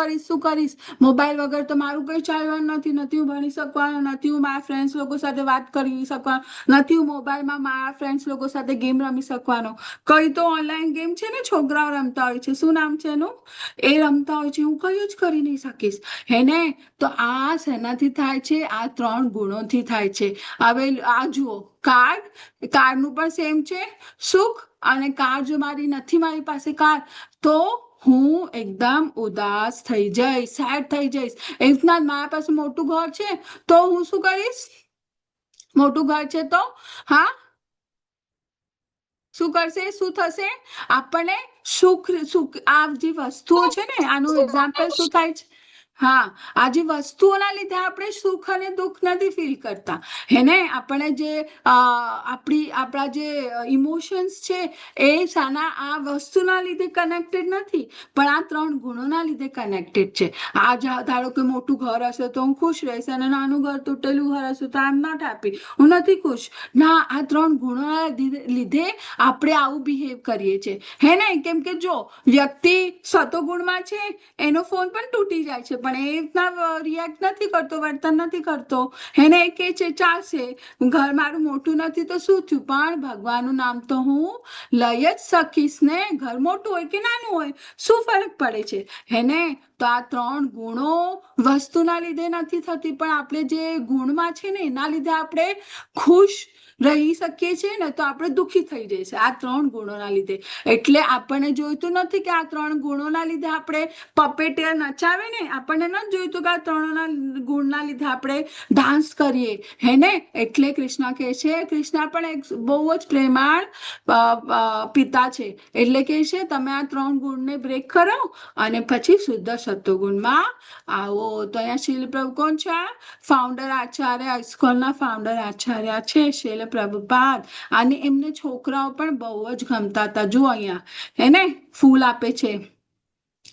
કરીશ, મોબાઈલ વગર તો મારું કઈ ચાલવાનું નથી, નથી હું ભણી શકવાનું, નથી હું મારા ફ્રેન્ડ્સ લોકો સાથે વાત કરી શકવાનું, નથી હું મોબાઈલમાં મારા ફ્રેન્ડ્સ લોકો સાથે ગેમ રમી શકવાનો. કઈ તો ઓનલાઈન ગેમ છે ને છોકરાઓ રમતા હોય છે, શું નામ છે એનું, એ રમતા હોય છે, હું કઈ જ કરી નહીં શકીશ, હે ને. તો આ શેનાથી થાય છે, આ 3 ગુણોથી થાય છે. હવે આ જુઓ, કાર્ડનું પણ સેમ છે, સુખ, અને કાર જો મારી નથી, મારી પાસે કાર, તો હું એકદમ ઉદાસ થઈ જઈશ, સેડ થઈ જઈશ. એ રીતના મારા પાસે મોટું ઘર છે તો હું શું કરીશ, મોટું ઘર છે તો હા શું કરશે, શું થશે, આપણને સુખ આ જે વસ્તુઓ છે ને, આનું એક્ઝામ્પલ શું થાય છે, હા, આ જે વસ્તુઓના લીધે આપણે સુખ અને દુઃખ નથી ફીલ કરતા, હે ને. આપણે જે આપણા જે ઇમોશન્સ છે એ આ વસ્તુના લીધે કનેક્ટેડ નથી, પણ આ 3 ગુણોના લીધે કનેક્ટેડ છે. આ ધારો કે મોટું ઘર હશે તો હું ખુશ રહીશ, અને નાનું ઘર, તૂટેલું ઘર હશે તો આઈ એમ નોટ હેપી, હું નથી ખુશ. ના, આ 3 ગુણોના લીધે આપણે આવું બિહેવ કરીએ છીએ, હે ને. કેમ કે જો વ્યક્તિ સતોગુણમાં છે, એનો ફોન પણ તૂટી જાય છે, પણ એ રીતના રિએક્ટ નથી કરતો, વર્તન નથી કરતો, એને એ કે છે ચાલશે, ઘર મારું મોટું નથી તો શું થયું, પણ ભગવાનનું નામ તો હું લઈ જ શકીશ ને, ઘર મોટું હોય કે નાનું હોય, શું ફરક પડે છે, હે ને. તો આ 3 ગુણો વસ્તુના લીધે નથી થતી, પણ આપણે જે ગુણમાં છે ને એના લીધે આપણે ખુશ રહી શકીએ છીએ ને, તો આપણે દુઃખી થઈ જઈશે આ 3 ગુણોના લીધે. એટલે આપણને જોઈતું નથી કે આ 3 ગુણોના લીધે આપણે પપેટિયર નચાવે ને, આપણને નથી જોઈતું કે આ 3 ગુણના લીધે આપણે ડાન્સ કરીએ, હે ને. એટલે કૃષ્ણ કહે છે, કૃષ્ણ પણ એક બહુ જ પ્રેમાળ પિતા છે, એટલે કે છે તમે આ 3 ગુણને બ્રેક કરો અને પછી શુદ્ધ સત્વગુણમાં આવો. તો અહીંયા શીલ પ્રભુ કોણ છે, ફાઉન્ડર આચાર્ય, ઇસ્કોનના ફાઉન્ડર આચાર્ય છે શીલ પ્રભુપાદ, અને એમને છોકરાઓ પણ બહુ જ ગમતા હતા. જો અહીંયા હે ને ફૂલ આપે છે.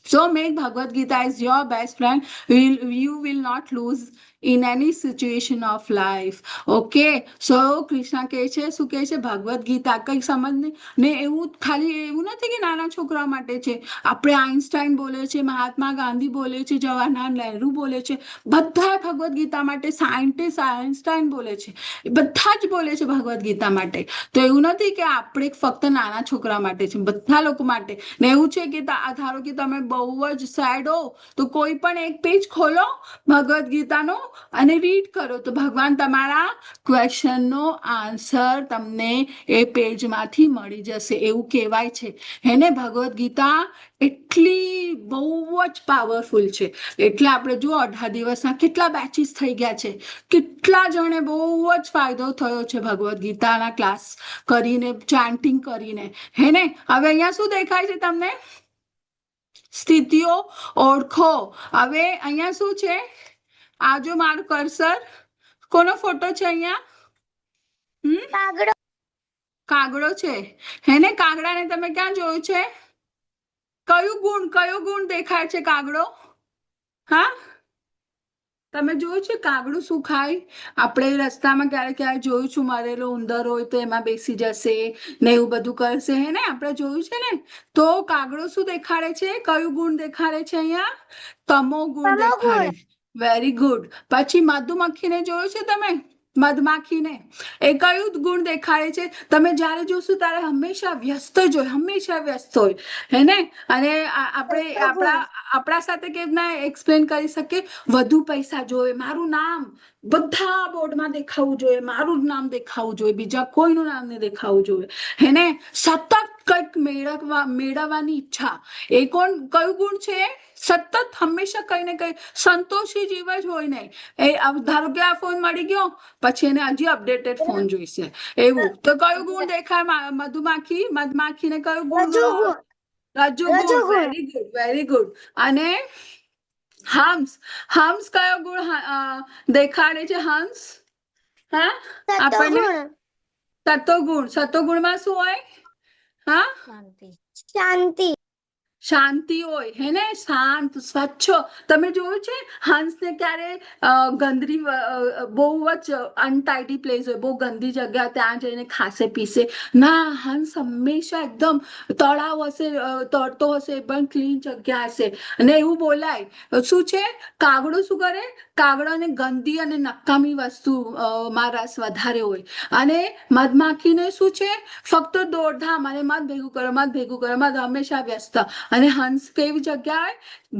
So make Bhagavad Gita is your best friend. You will not lose in any situation of life. Okay. So Krishna કહે છે, શું કહે છે, ભગવદ્ ગીતા કઈ સમજ નહીં ને, એવું ખાલી એવું નથી કે નાના છોકરાઓ માટે છે. આપણે આઈન્સ્ટાઈન બોલે છે, મહાત્મા ગાંધી બોલે છે, જવાહરલાલ નહેરુ બોલે છે, બધા ભગવદ્ ગીતા માટે, સાયન્ટિસ્ટ આઈન્સ્ટાઈન બોલે છે, બધા જ બોલે છે ભગવદ્ ગીતા માટે. તો એવું નથી કે આપણે ફક્ત નાના છોકરા માટે છે, બધા લોકો માટે. ને એવું છે કે ધારો કે તમે બહુ જ સેડ હો તો કોઈ પણ એક પેજ ખોલો ભગવદ્ ગીતાનો અને રીડ કરો, તો ભગવાન તમારા ક્વેશ્ચનનો આન્સર તમને એ પેજમાંથી મળી જશે, એવું કહેવાય છે, હે ને. ભગવદ્ ગીતા એટલી બહુ જ પાવરફુલ છે. એટલે આપણે જો 18 દિવસના કેટલા બેચીસ થઈ ગયા છે, કેટલા જણે બહુ જ ફાયદો થયો છે ભગવદ્ ગીતાના ક્લાસ કરીને, ચાન્ટિંગ કરીને, હે ને. હવે અહીંયા શું દેખાય છે તમને, સ્થિતિઓ ઓળખો. હવે અહીંયા શું છે, આ જો મારું કર્સર, કોનો ફોટો છે અહીંયા, કાગડો છે, હે ને. કાગડાને તમે ક્યાં જોયું છે, કયો ગુણ દેખાય છે કાગડો, હા તમે જોયું છે કાગડું શું ખાય, આપણે રસ્તામાં ક્યારે જોયું છું, મરેલો ઉંદર હોય તો એમાં બેસી જશે ને એવું બધું કરશે, હે ને, આપણે જોયું છે ને. તો કાગડો શું દેખાડે છે, કયું ગુણ દેખાડે છે અહીંયા, તમો ગુણ દેખાડે. Very good. પછી મધુમક્ખીને જોયું છે તમે, મધમાખીને, એ કયું ગુણ દેખાડે છે, તમે જ્યારે જોશો ત્યારે હંમેશા વ્યસ્ત જ હોય, હંમેશા વ્યસ્ત હોય, હે ને. અને આપણે આપણા સાથે કેમ ના એક્સપ્લેન કરી શકીએ, વધુ પૈસા જોઈએ, મારું નામ બધા બોર્ડમાં દેખાવું જોઈએ, મારું જ નામ દેખાવું જોઈએ, બીજા કોઈનું નામ નહીં દેખાવું જોઈએ, હે ને. સતત કંઈક મેળવવાની ઈચ્છા, એ કયું ગુણ છે, સતત હંમેશા કઈ ને કઈ, સંતોષી જીવ જ હોય નહીં. એ ધારો કે આ ફોન મળી ગયો પછી એને હજી અપડેટેડ ફોન જોઈશે, એવું. તો કયું ગુણ દેખાય મધમાખીને કયું ગુણ, રજોગુણ. Very good, very good. અને હંસ કયો ગુણ દેખાડે છે, હંસ, હા આપણને સતોગુણ. સતોગુણમાં શું હોય, હા, શાંતિ. શાંતિ હોય હે ને, શાંત સ્વચ્છ. તમે જોયું છે હંસને ક્યારે બહુ જ અનટાઈડી પ્લેસ હોય, બહુ ગંદી જગ્યા, ત્યાં જઈને ખાસે પીસે ના. હંસ હંમેશા એકદમ તળાવ હશે, તરતો હશે, પણ ક્લીન જગ્યા હશે. અને એવું બોલાય શું છે, કાગડો શું કરે, કાગડાને ગંદી અને નકામી વસ્તુ માં રસ વધારે હોય. અને મધમાખીને શું છે, ફક્ત દોડધામ અને મધ ભેગું કરો, મધ ભેગું કરો, મધ હંમેશા વ્યસ્ત. અને હંસ કેવી જગ્યાએ,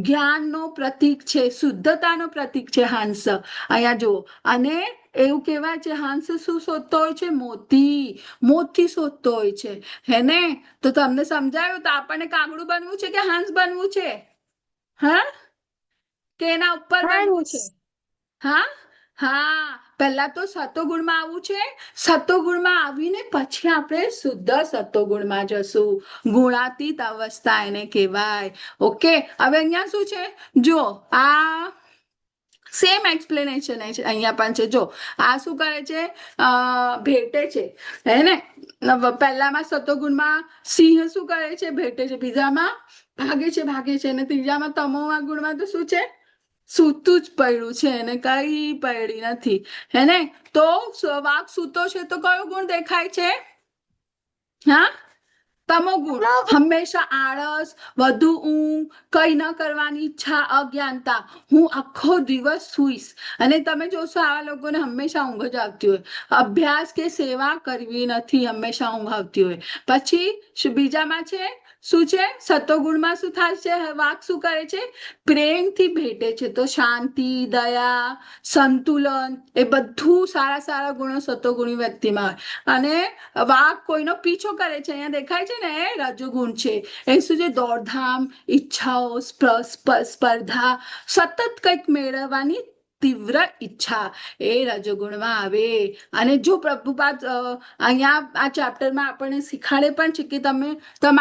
જ્ઞાનનો પ્રતીક છે, શુદ્ધતાનો પ્રતીક છે હંસ. અહીંયા જુઓ. અને એવું કહેવાય છે હંસ શું શોધતો હોય છે, મોતી. મોતી શોધતો હોય છે હે ને. તો તમને સમજાયું? તો આપણને કાગડું બનવું છે કે હંસ બનવું છે? હા, કે એના ઉપર બનવું હંસ. છે? હા, હા, પહેલા તો સતોગુણમાં આવવું છે. સતોગુણમાં આવીને પછી આપણે શુદ્ધ સતોગુણમાં જશું. ગુણાતીત અવસ્થા એને કહેવાય. ઓકે, હવે અહીંયા શું છે, જો આ સેમ એક્સપ્લેનેશન અહીંયા પણ છે. જો આ શું કરે છે, ભેટે છે હે ને. પહેલામાં સતોગુણમાં સિંહ શું કરે છે, ભેટે છે. બીજામાં ભાગે છે, ભાગે છે. અને ત્રીજામાં તમોમાં ગુણમાં તો શું છે, સૂતું જ પડ્યું છે, એને કઈ પડી નથી હે ને. તો વાઘ સૂતો છે તો કયો ગુણ દેખાય છે? હા, તમો ગુણ. હંમેશા આળસ, વધુ ઊંઘ, કઈ ન કરવાની ઈચ્છા, અજ્ઞાનતા. હું આખો દિવસ સુઈશ. અને તમે જોશો આવા લોકોને હંમેશા ઊંઘ જ આવતી હોય. અભ્યાસ કે સેવા કરવી નથી, હંમેશા ઊંઘ આવતી હોય. પછી બીજામાં છે શું છે, સતોગુણમાં શું થાય છે, વાઘ શું કરે છે, પ્રેમથી ભેટે છે. તો શાંતિ, દયા, સંતુલન, એ બધું સારા સારા ગુણો સતોગુણી વ્યક્તિમાં હોય. અને વાઘ કોઈનો પીછો કરે છે, અહીંયા દેખાય છે ને, એ રજોગુણ છે. એ શું છે, દોડધામ, ઈચ્છાઓ, સ્પર્ધા, સતત કંઈક મેળવવાની તીવ્ર ઈચ્છા, એ રજોગુણમાં આવે. અને જો પ્રભુપાદ અહીંયા આ ચેપ્ટરમાં આપણને શીખાડે પણ છે કે તમે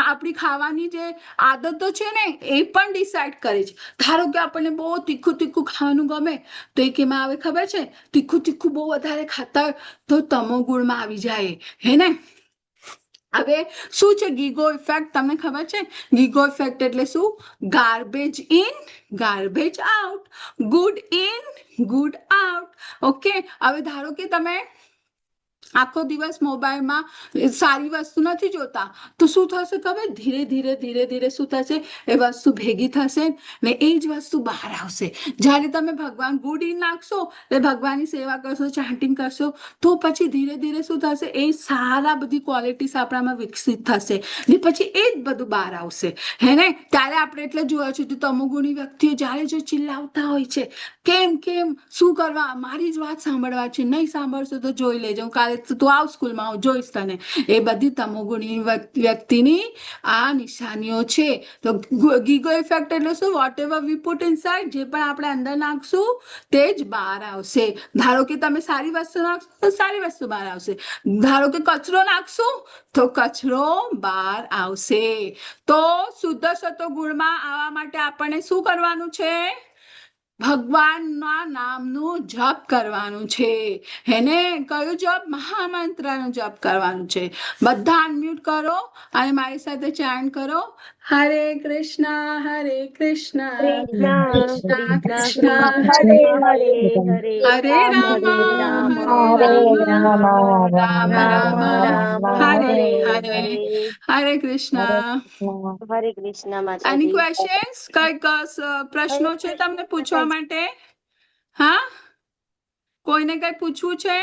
આપણી ખાવાની જે આદતો છે ને, એ પણ ડિસાઈડ કરે છે. ધારો કે આપણને બહુ તીખું તીખું ખાવાનું ગમે, તો એ કેમાં આવે ખબર છે, તીખું તીખું બહુ વધારે ખાતા હોય તો તમો ગુણમાં આવી જાય હે ને. હવે શું છે ગીગો ઇફેક્ટ, તમને ખબર છે? ગીગો ઇફેક્ટ એટલે શું? Garbage in, garbage out, good in, good out. Okay, હવે ધારો કે તમે આખો દિવસ મોબાઈલમાં સારી વસ્તુ નથી જોતા, તો શું થશે ખબર? ધીરે ધીરે ધીરે ધીરે શું થશે, એ વસ્તુ ભેગી થશે ને એ જ વસ્તુ બહાર આવશે. જ્યારે તમે ભગવાન ગુડ ઇન નાખશો, એટલે ભગવાનની સેવા કરશો, ચાન્ટિંગ કરશો, તો પછી ધીરે ધીરે શું થશે, એ સારા બધી ક્વોલિટીઝ આપણામાં વિકસિત થશે ને પછી એ જ બધું બહાર આવશે હે ને. ત્યારે આપણે એટલે જોયા છે, તમોગુણી વ્યક્તિઓ જ્યારે જો ચિલ્લાવતા હોય છે, કેમ કેમ, શું કરવા, મારી જ વાત સાંભળવા છે, નહીં સાંભળશો તો જોઈ લેજો, કાલે તું આવ સ્કૂલમાં, હું જોઈશ તને. એ બધી તમોગુણી વ્યક્તિની આ નિશાનીઓ છે. તો ગીગો ઇફેક્ટ એટલે શું? વોટ એવર વી પુટ ઇનસાઇડ, જે પણ આપણે અંદર નાખશું તે જ બહાર આવશે. ધારો કે તમે સારી વસ્તુ નાખશો તો સારી વસ્તુ બહાર આવશે. ધારો કે કચરો નાખશો તો કચરો બહાર આવશે. તો શુદ્ધ સતો ગુણમાં આવવા માટે આપણને શું કરવાનું છે? ભગવાનના નામનું જપ કરવાનું છે હેને. કયું જપ? મહામંત્રનો જપ કરવાનું છે. બધા અનમ્યુટ કરો અને મારી સાથે ચાન્ટ કરો, હરે કૃષ્ણ, હરે કૃષ્ણ, કૃષ્ણ કૃષ્ણ કૃષ્ણ કૃષ્ણ, હરે હરે હરે હરે રામ, હરે રામ હરે હરે રામ, રામ રામ રામ રામ, રામ હરે હરે હરે. હરે. હરે કૃષ્ણ. હરે કૃષ્ણ એની માતાજી. ક્વેશ્ચન્સ, કઈક પ્રશ્નો છે તમને પૂછવા માટે? હા, કોઈને કઈ પૂછવું છે?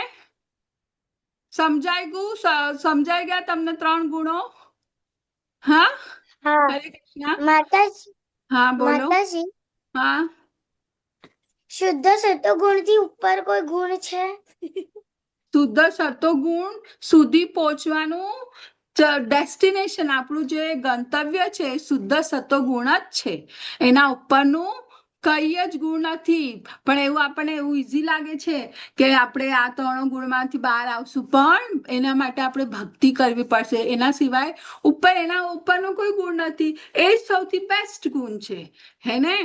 સમજાઈ ગયું? સમજાઈ ગયા તમને 3 ગુણો? હા, હા હરે કૃષ્ણ. માતાજી, હા બોલો. માતાજી, હા, શુદ્ધ સતોગુણ થી ઉપર કોઈ ગુણ છે? શુદ્ધ સતોગુણ સુધી પહોંચવાનું ડેસ્ટિનેશન, આપણું જે ગંતવ્ય છે, શુદ્ધ સતોગુણ જ છે. એના ઉપરનું કઈ જ ગુણ નથી. પણ એવું આપણને એવું ઈઝી લાગે છે કે આપણે આ 3 ગુણમાંથી બહાર આવશું, પણ એના માટે આપણે ભક્તિ કરવી પડશે. એના સિવાય એના ઉપરનો કોઈ ગુણ નથી. એ જ સૌથી બેસ્ટ ગુણ છે હે ને.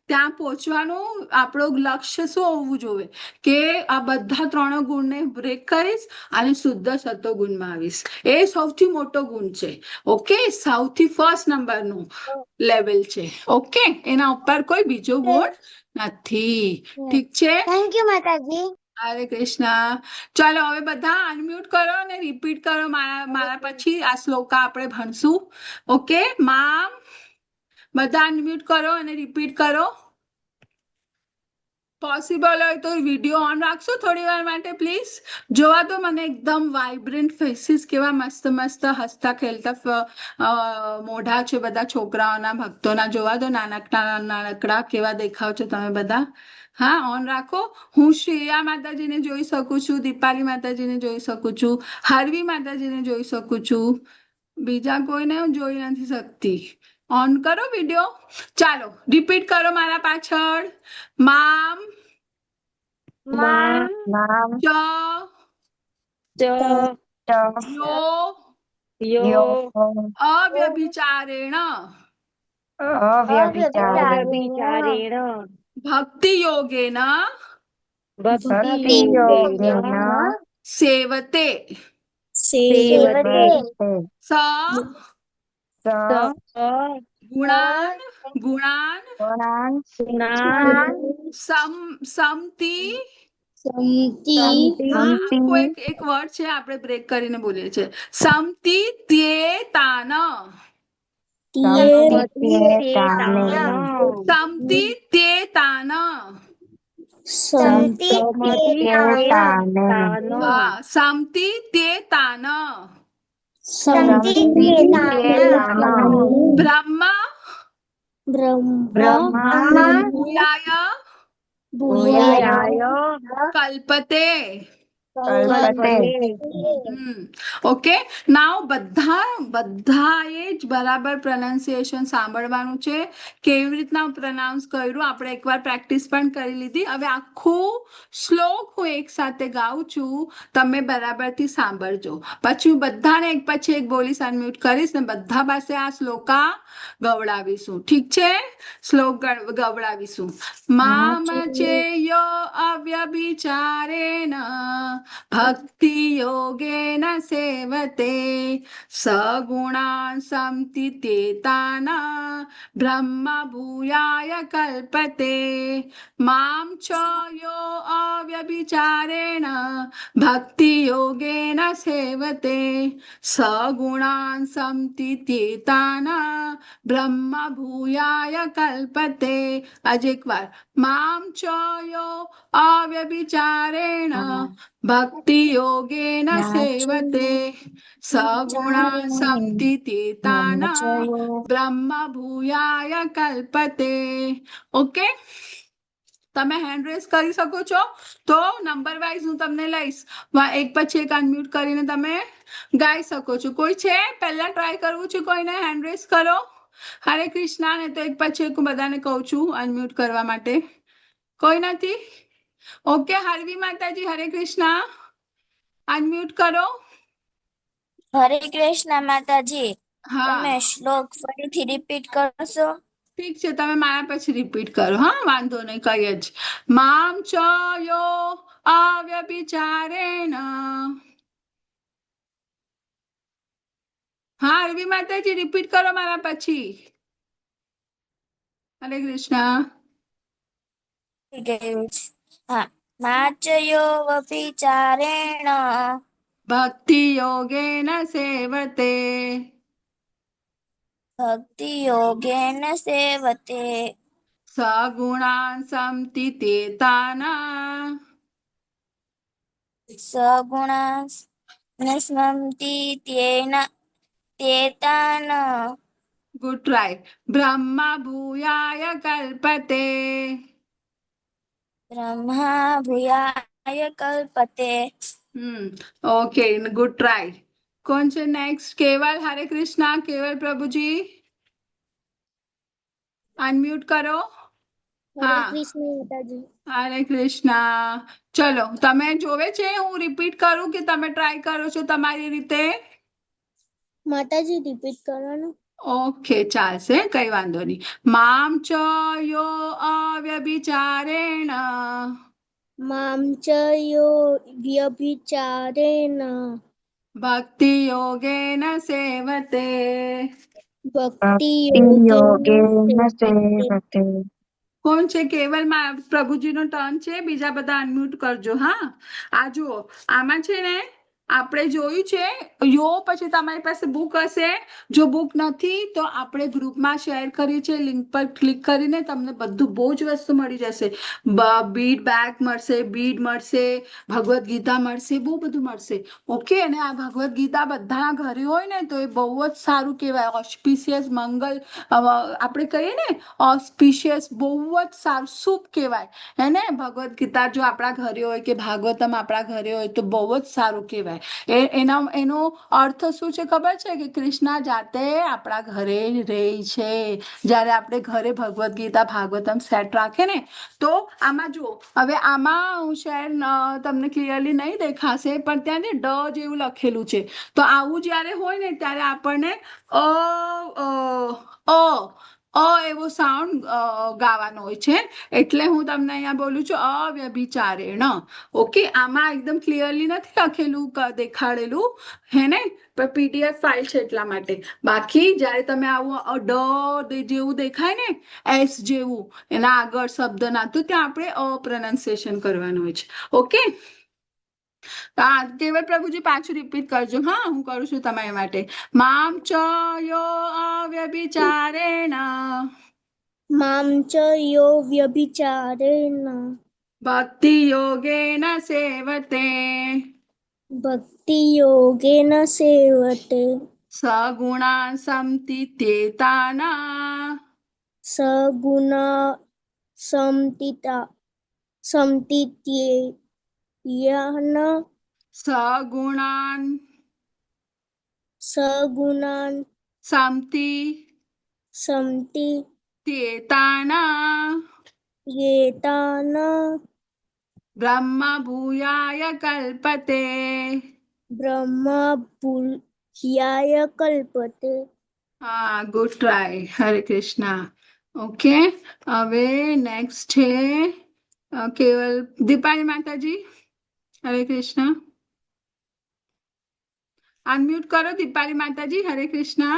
ત્યાં પહોંચવાનું આપણું લક્ષ્ય શું હોવું જોઈએ કે આ બધા 3 ગુણને બ્રેક કરીશ અને શુદ્ધ સત્વગુણમાં આવીશ. એ સૌથી મોટો ગુણ છે. ઓકે, સૌથી ફર્સ્ટ નંબરનું લેવલ છે. ઓકે, એના ઉપર કોઈ બીજો ગુણ નથી. ઠીક છે. થેન્ક યુ માતાજી. હરે કૃષ્ણ. ચાલો હવે બધા અનમ્યુટ કરો અને રિપીટ કરો મારા પછી. આ શ્લોકા આપણે ભણશું. ઓકે, માં બધા અનમ્યુટ કરો અને રિપીટ કરો. પોસિબલ હોય તો વિડીયો ઓન રાખશો થોડી વાર માટે પ્લીઝ. જોવા તો મને એકદમ વાઇબ્રન્ટ ફેસીસ, કેવા મસ્ત મસ્ત હસતા ખેલતા મોઢા છે બધા છોકરાઓના ભક્તોના. જોવા તો નાનકડા કેવા દેખાવ છો તમે બધા. હા, ઓન રાખો. હું શ્રેયા માતાજીને જોઈ શકું છું, દીપાલી માતાજીને જોઈ શકું છું, હરવી માતાજીને જોઈ શકું છું. બીજા કોઈને હું જોઈ નથી શકતી. ઓન કરો વિડીયો. ચાલો રિપીટ કરો મારા પાછળ. મામ માં નામ ચ ચ યો યો અવ્યભિચારેણ અવ્યભિચારેણ ભક્તિ યોગેન ભક્તિ યોગેન સેવતે સેવતે સ સ ગુણાન ગુણાન ગુણાન સમતિ. સમતિ આખો એક વર્ડ છે, આપણે બ્રેક કરીને બોલીએ છીએ. સમતિ ત્યેતાન સમતિ ત્યેતાન. સમતિ હા, સમતિ ત્યેતાન સમતિ બ્રહ્મ બ્રહ્મા ભૂયાય ભૂયાય કલ્પતે. કલ્પતે. ઓકે, નાવ બધાએ જ બરાબર પ્રોનાઉન્સિએશન સાંભળવાનું છે. કેવી રીતના પ્રોનાઉન્સ કર્યું આપણે એકવાર પ્રેક્ટિસ પણ કરી લીધી. હવે આખું શ્લોક હું એક સાથે ગાઉં છું, તમે બરાબરથી સાંભળજો. પછી હું બધાને એક પછી એક બોલીશ, અનમ્યુટ કરીશ ને બધા પાસે આ શ્લોકા ગવડાવીશું. ઠીક છે, શ્લોક ગવડાવીશું. મામ ચેય અવ્યભિચારેણ ભક્તિ યોગેન સેવતે સગુણાન સંતિ તેતાન બ્રહ્મ ભૂયાય કલ્પતે. મામ ચ યો અવ્યભિચારેણ ભક્તિ યોગેન સેવતે સગુણાન સંતિ તેતાન બ્રહ્મ ભૂયાય કલ્પતે. આજે એકવાર. મામ ચ યો અવ્યભિચારેણ ભક્તિ યોગેન સેવતે સગુણા સંતિ તેતાન બ્રહ્મ ભૂયાય કલ્પતે. ઓકે, તમે હેન્ડ રેઝ કરી શકો છો. તો નંબર વાઇઝ હું તમને લઈશ, એક પછી એક અનમ્યુટ કરીને તમે ગાઈ શકો છો. કોઈ છે પહેલા ટ્રાય કરવું છે કોઈને? હેન્ડ રેઝ કરો. હરે કૃષ્ણ. ને તો એક પછી એક હું બધાને કહું છું અનમ્યુટ કરવા માટે. કોઈ નથી? ઓકે, હરવી માતાજી હરે કૃષ્ણ, અનમ્યુટ કરો. હરે કૃષ્ણ માતાજી. હા, તમે શ્લોક ફરીથી રિપીટ કરશો? ઠીક છે, તમે મારા પછી રિપીટ કરો. હા, વાંધો નહીં, કઈ જ. મામ ચ યો અવ્યભિચારેણ. હા, હરવી માતાજી રિપીટ કરો મારા પછી. હરે કૃષ્ણ. ગયું છે. હા, માચયો વપિચારેણ ભક્તિ યોગેન સેવતે ભક્તિ યોગેન સેવતે સગુણાન સંતિ તેતાન સગુણા નસ્મંતિ તેતાન ગુડ ટ્રાય. બ્રહ્મ ભૂયાય કલ્પતે. બ્રહ્મા ભૂયાય કલ્પતે. Okay, good try. કોણ છે નેક્સ્ટ? કેવલ હરે કૃષ્ણ. કેવલ પ્રભુજી અનમ્યુટ કરો. હા, હરે કૃષ્ણ. ચલો, તમે જોવે છે હું રિપીટ કરું કે તમે ટ્રાય કરો છો તમારી રીતે? માતાજી રિપીટ કરવાનું. ઓકે, ચાલશે, કઈ વાંધો નહીં. મામ ચ યો અવ્યભિચારેણ मां च यो व्यभिचारेण ભક્તિ યોગેન સેવતે. ભક્તિ भक्तियोगेन યોગેન सेवते। સેવતે. કોણ છે? કેવલ પ્રભુજીનો ટર્ન છે. બીજા બધા અનમ્યુટ કરજો. હા, આ જુઓ, આમાં છે ને આપણે જોયું છે યો, પછી તમારી પાસે બુક હશે. જો બુક નથી તો આપણે ગ્રુપમાં શેર કરીએ છીએ, લિંક પર ક્લિક કરીને તમને બધું બહુ જ વસ્તુ મળી જશે. બીડ બેગ મળશે, બીડ મળશે, ભગવદ્ ગીતા મળશે, બહુ બધું મળશે. ઓકે, અને આ ભગવદ્ ગીતા બધાના ઘરે હોય ને તો એ બહુ જ સારું કહેવાય. ઓસ્પિશિયસ મંગલ આપણે કહીએ ને, ઓસ્પિશિયસ બહુ જ સારું શુભ કહેવાય. હે ને, ભગવદ્ ગીતા જો આપણા ઘરે હોય કે ભાગવતમ આપણા ઘરે હોય તો બહુ જ સારું કહેવાય. એનો અર્થ શું છે ખબર છે? કે કૃષ્ણ જાતે આપણા ઘરે રહે છે. જ્યારે આપણે ઘરે ભગવદ્ ગીતા ભાગવતમ સેટ રાખે ને, તો આમાં જુઓ, હવે આમાં હું શેર તમને ક્લિયરલી નહીં દેખાશે, પણ ત્યાં ને ડ જેવું લખેલું છે. તો આવું જ્યારે હોય ને ત્યારે આપણને અ એવો સાઉન્ડ ગાવાનો હોય છે. એટલે હું તમને અહીંયા બોલું છું અવ્યભિચારેણ. ઓકે, આમાં એકદમ ક્લિયરલી નથી લખેલું દેખાડેલું, હે ને, પણ પીડીએફ ફાઇલ છે એટલા માટે. બાકી જ્યારે તમે આવું જેવું દેખાય ને, એસ જેવું એના આગળ શબ્દ ના, તો ત્યાં આપણે અપ્રોનાઉન્સિએશન કરવાનું હોય છે. ઓકે, કેવલ પ્રભુજી પાછું રિપીટ કરજો. હા, હું કરું છું તમારા માટે. મામ ચ યો અવ્યભિચારેણ मां च यो व्यभिचारेण ભક્તિ યોગેન સેવતે भक्तियोगेन सेवते। સગુણા સંતિત્યેતાના सगुणा समतिता समतित्येन સગુણાન सगुणान् સંતિ समति त्येताના येतान બ્રહ્મ ભૂયાય કલ્પતે. ब्रह्मा भूयाय कल्पते। હા, ગુડ ટ્રાય. હરે કૃષ્ણ. ઓકે, હવે નેક્સ્ટ છે કેવલ દીપાલી માતાજી. હરે કૃષ્ણ. અનમ્યુટ કરો દીપાલી માતાજી. હરે કૃષ્ણ.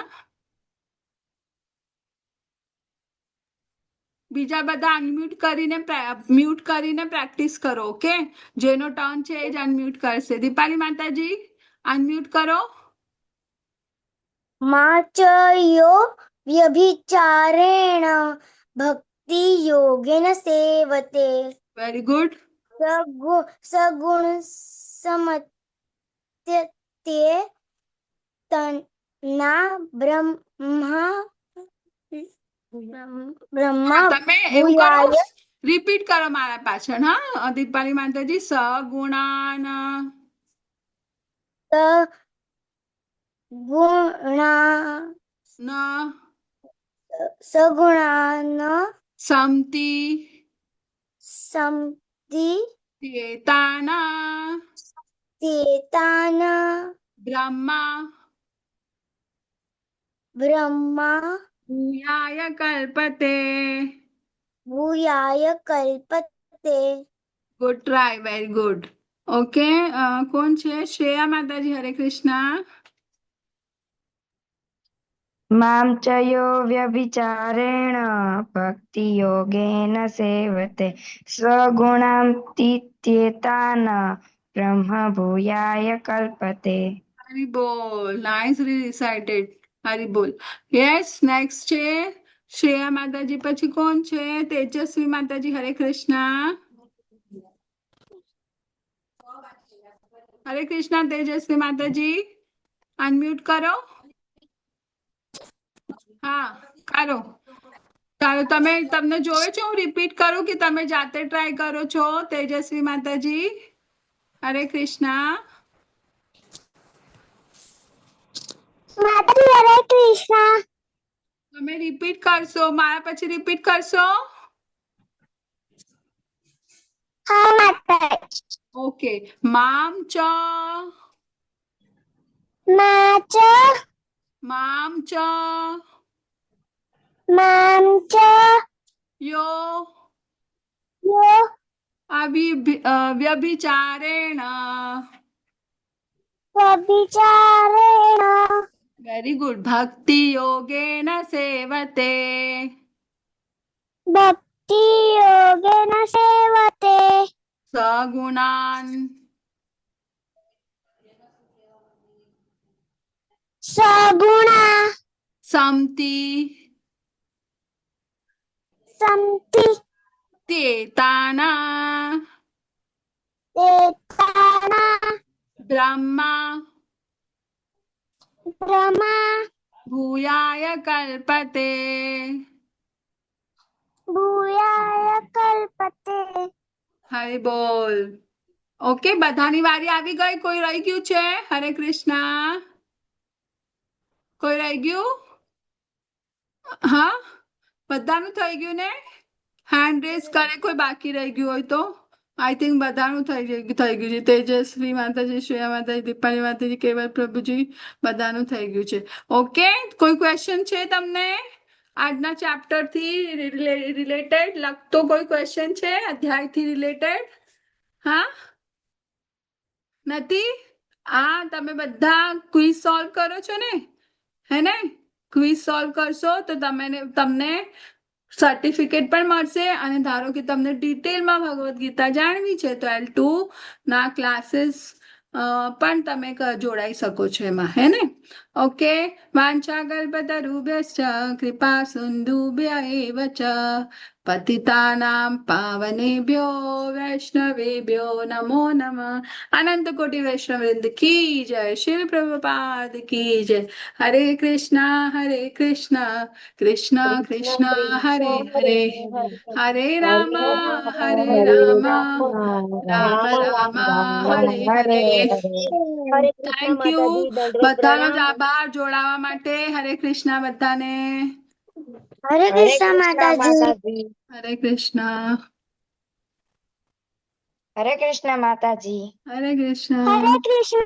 બીજા બધા મ્યુટ કરીને પ્રેક્ટિસ કરો. ઓકે, જેનો ટર્ન છે એ જ અનમ્યુટ કરશે. દીપાલી માતાજી, અનમ્યુટ કરો. માં ચ યો વ્યભિચારેણ ભક્તિ યોગેન સેવતે વેરી ગુડ. સગુણ સમત્યતે તન્ના બ્રહ્મા તમે એવું કરો, ભૂયાય રિપીટ કરો મારા પાછળ. હા, દીપાલી માતાજી, સગુણાન ગુણા ન સગુણાન સમતિ સમતિ ચેતાના ચેતાન બ્રહ્મા બ્રહ્મા ભૂયાય કલ્પતે. ભૂયાય કલ્પતે. Good try, very good. Okay, કોણ છે? શ્રેયા માતાજી. હરે કૃષ્ણ. મામ ચ યો વ્યભિચારેણ ભક્તિ યોગેન સેવતે સ્વગુણામ તિત્યેતાન બ્રહ્મ ભૂયાય કલ્પતે. હરી બોલ, નાઇસ રિસાઇટેડ. હરી બોલ. યસ, નેક્સ્ટ છે શ્રેયા માતાજી. પછી કોણ છે? તેજસ્વી માતાજી. હરે કૃષ્ણ. હરે કૃષ્ણ. તેજસ્વી માતાજી, અનમ્યુટ કરો. હા, કરો. ચાલો, તમને જોયો છે હું રિપીટ કરું કે તમે જાતે ટ્રાય કરો છો? તેજસ્વી માતાજી. હરે કૃષ્ણ. માતાજી હરે કૃષ્ણ. તમે રિપીટ કરશો, મારા પછી રિપીટ કરશો. હા માતાજી. ઓકે, મામ ચ માં ચ मां च मां च यो यो व्यभिचारेण व्यभिचारेण वेरी गुड भक्ति योगेन सेवते भक्तियोगेन सेवते सगुणान् सगुणा संति सन्ति तेताना एताना ब्रह्मा ब्रह्मा भूयाय कल्पते भूयाय कल्पते હરે બોલ. ઓકે બધાની વારી આવી ગઈ કોઈ રહી ગયું છે? હરે કૃષ્ણ. કોઈ રહી ગયું? હા બધાનું થઈ ગયું ને? હેન્ડ રેઝ કરે કોઈ બાકી રહી ગયું હોય તો? આઈ થિંક બધાનું થઈ ગયું છે. તેજસ્વી માતાજી, શ્રેયા માતાજી, દીપાલી માતાજી, કેવલ પ્રભુજી બધાનું થઈ ગયું છે. ઓકે કોઈ ક્વેશ્ચન છે તમને આજના ચેપ્ટર થી રિલેટેડ લગતો કોઈ ક્વેશ્ચન છે અધ્યાય થી રિલેટેડ? હા નથી? હા તમે બધા ક્વિઝ સોલ્વ કરો છો ને? હે ને? ક્વિઝ સોલ્વ કરશો તો તમને સર્ટિફિકેટ પણ મળશે અને ધારો કે તમને ડિટેલમાં ભગવદ્ ગીતા જાણવી છે તો L2 ના ક્લાસીસ પણ તમે જોડાઈ શકો છો એમાં. હે ને? ઓકે વાંચા કલ્પતરુભ્યશ્ચ કૃપા સિંધુભ્ય એવ ચ પતિતાનાં પાવનેભ્યો વૈષ્ણવેભ્યો નમો નમઃ. અનંત કોટિ વૈષ્ણવવૃંદ કી જય. શિલ પ્રભુપાદ કી જય. હરે કૃષ્ણ કૃષ્ણ કૃષ્ણ હરે હરે હરે રામ રામ રામ હરે હરે. હરે કૃષ્ણ થેન્ક યુ માતાજી, દંડવત બધાનો જ પ્રણામ. આભાર જોડાવા માટે. હરે કૃષ્ણ બધાને. હરે કૃષ્ણ માતાજી. હરે કૃષ્ણ. હરે કૃષ્ણ માતાજી. હરે હરે કૃષ્ણ. કૃષ્ણ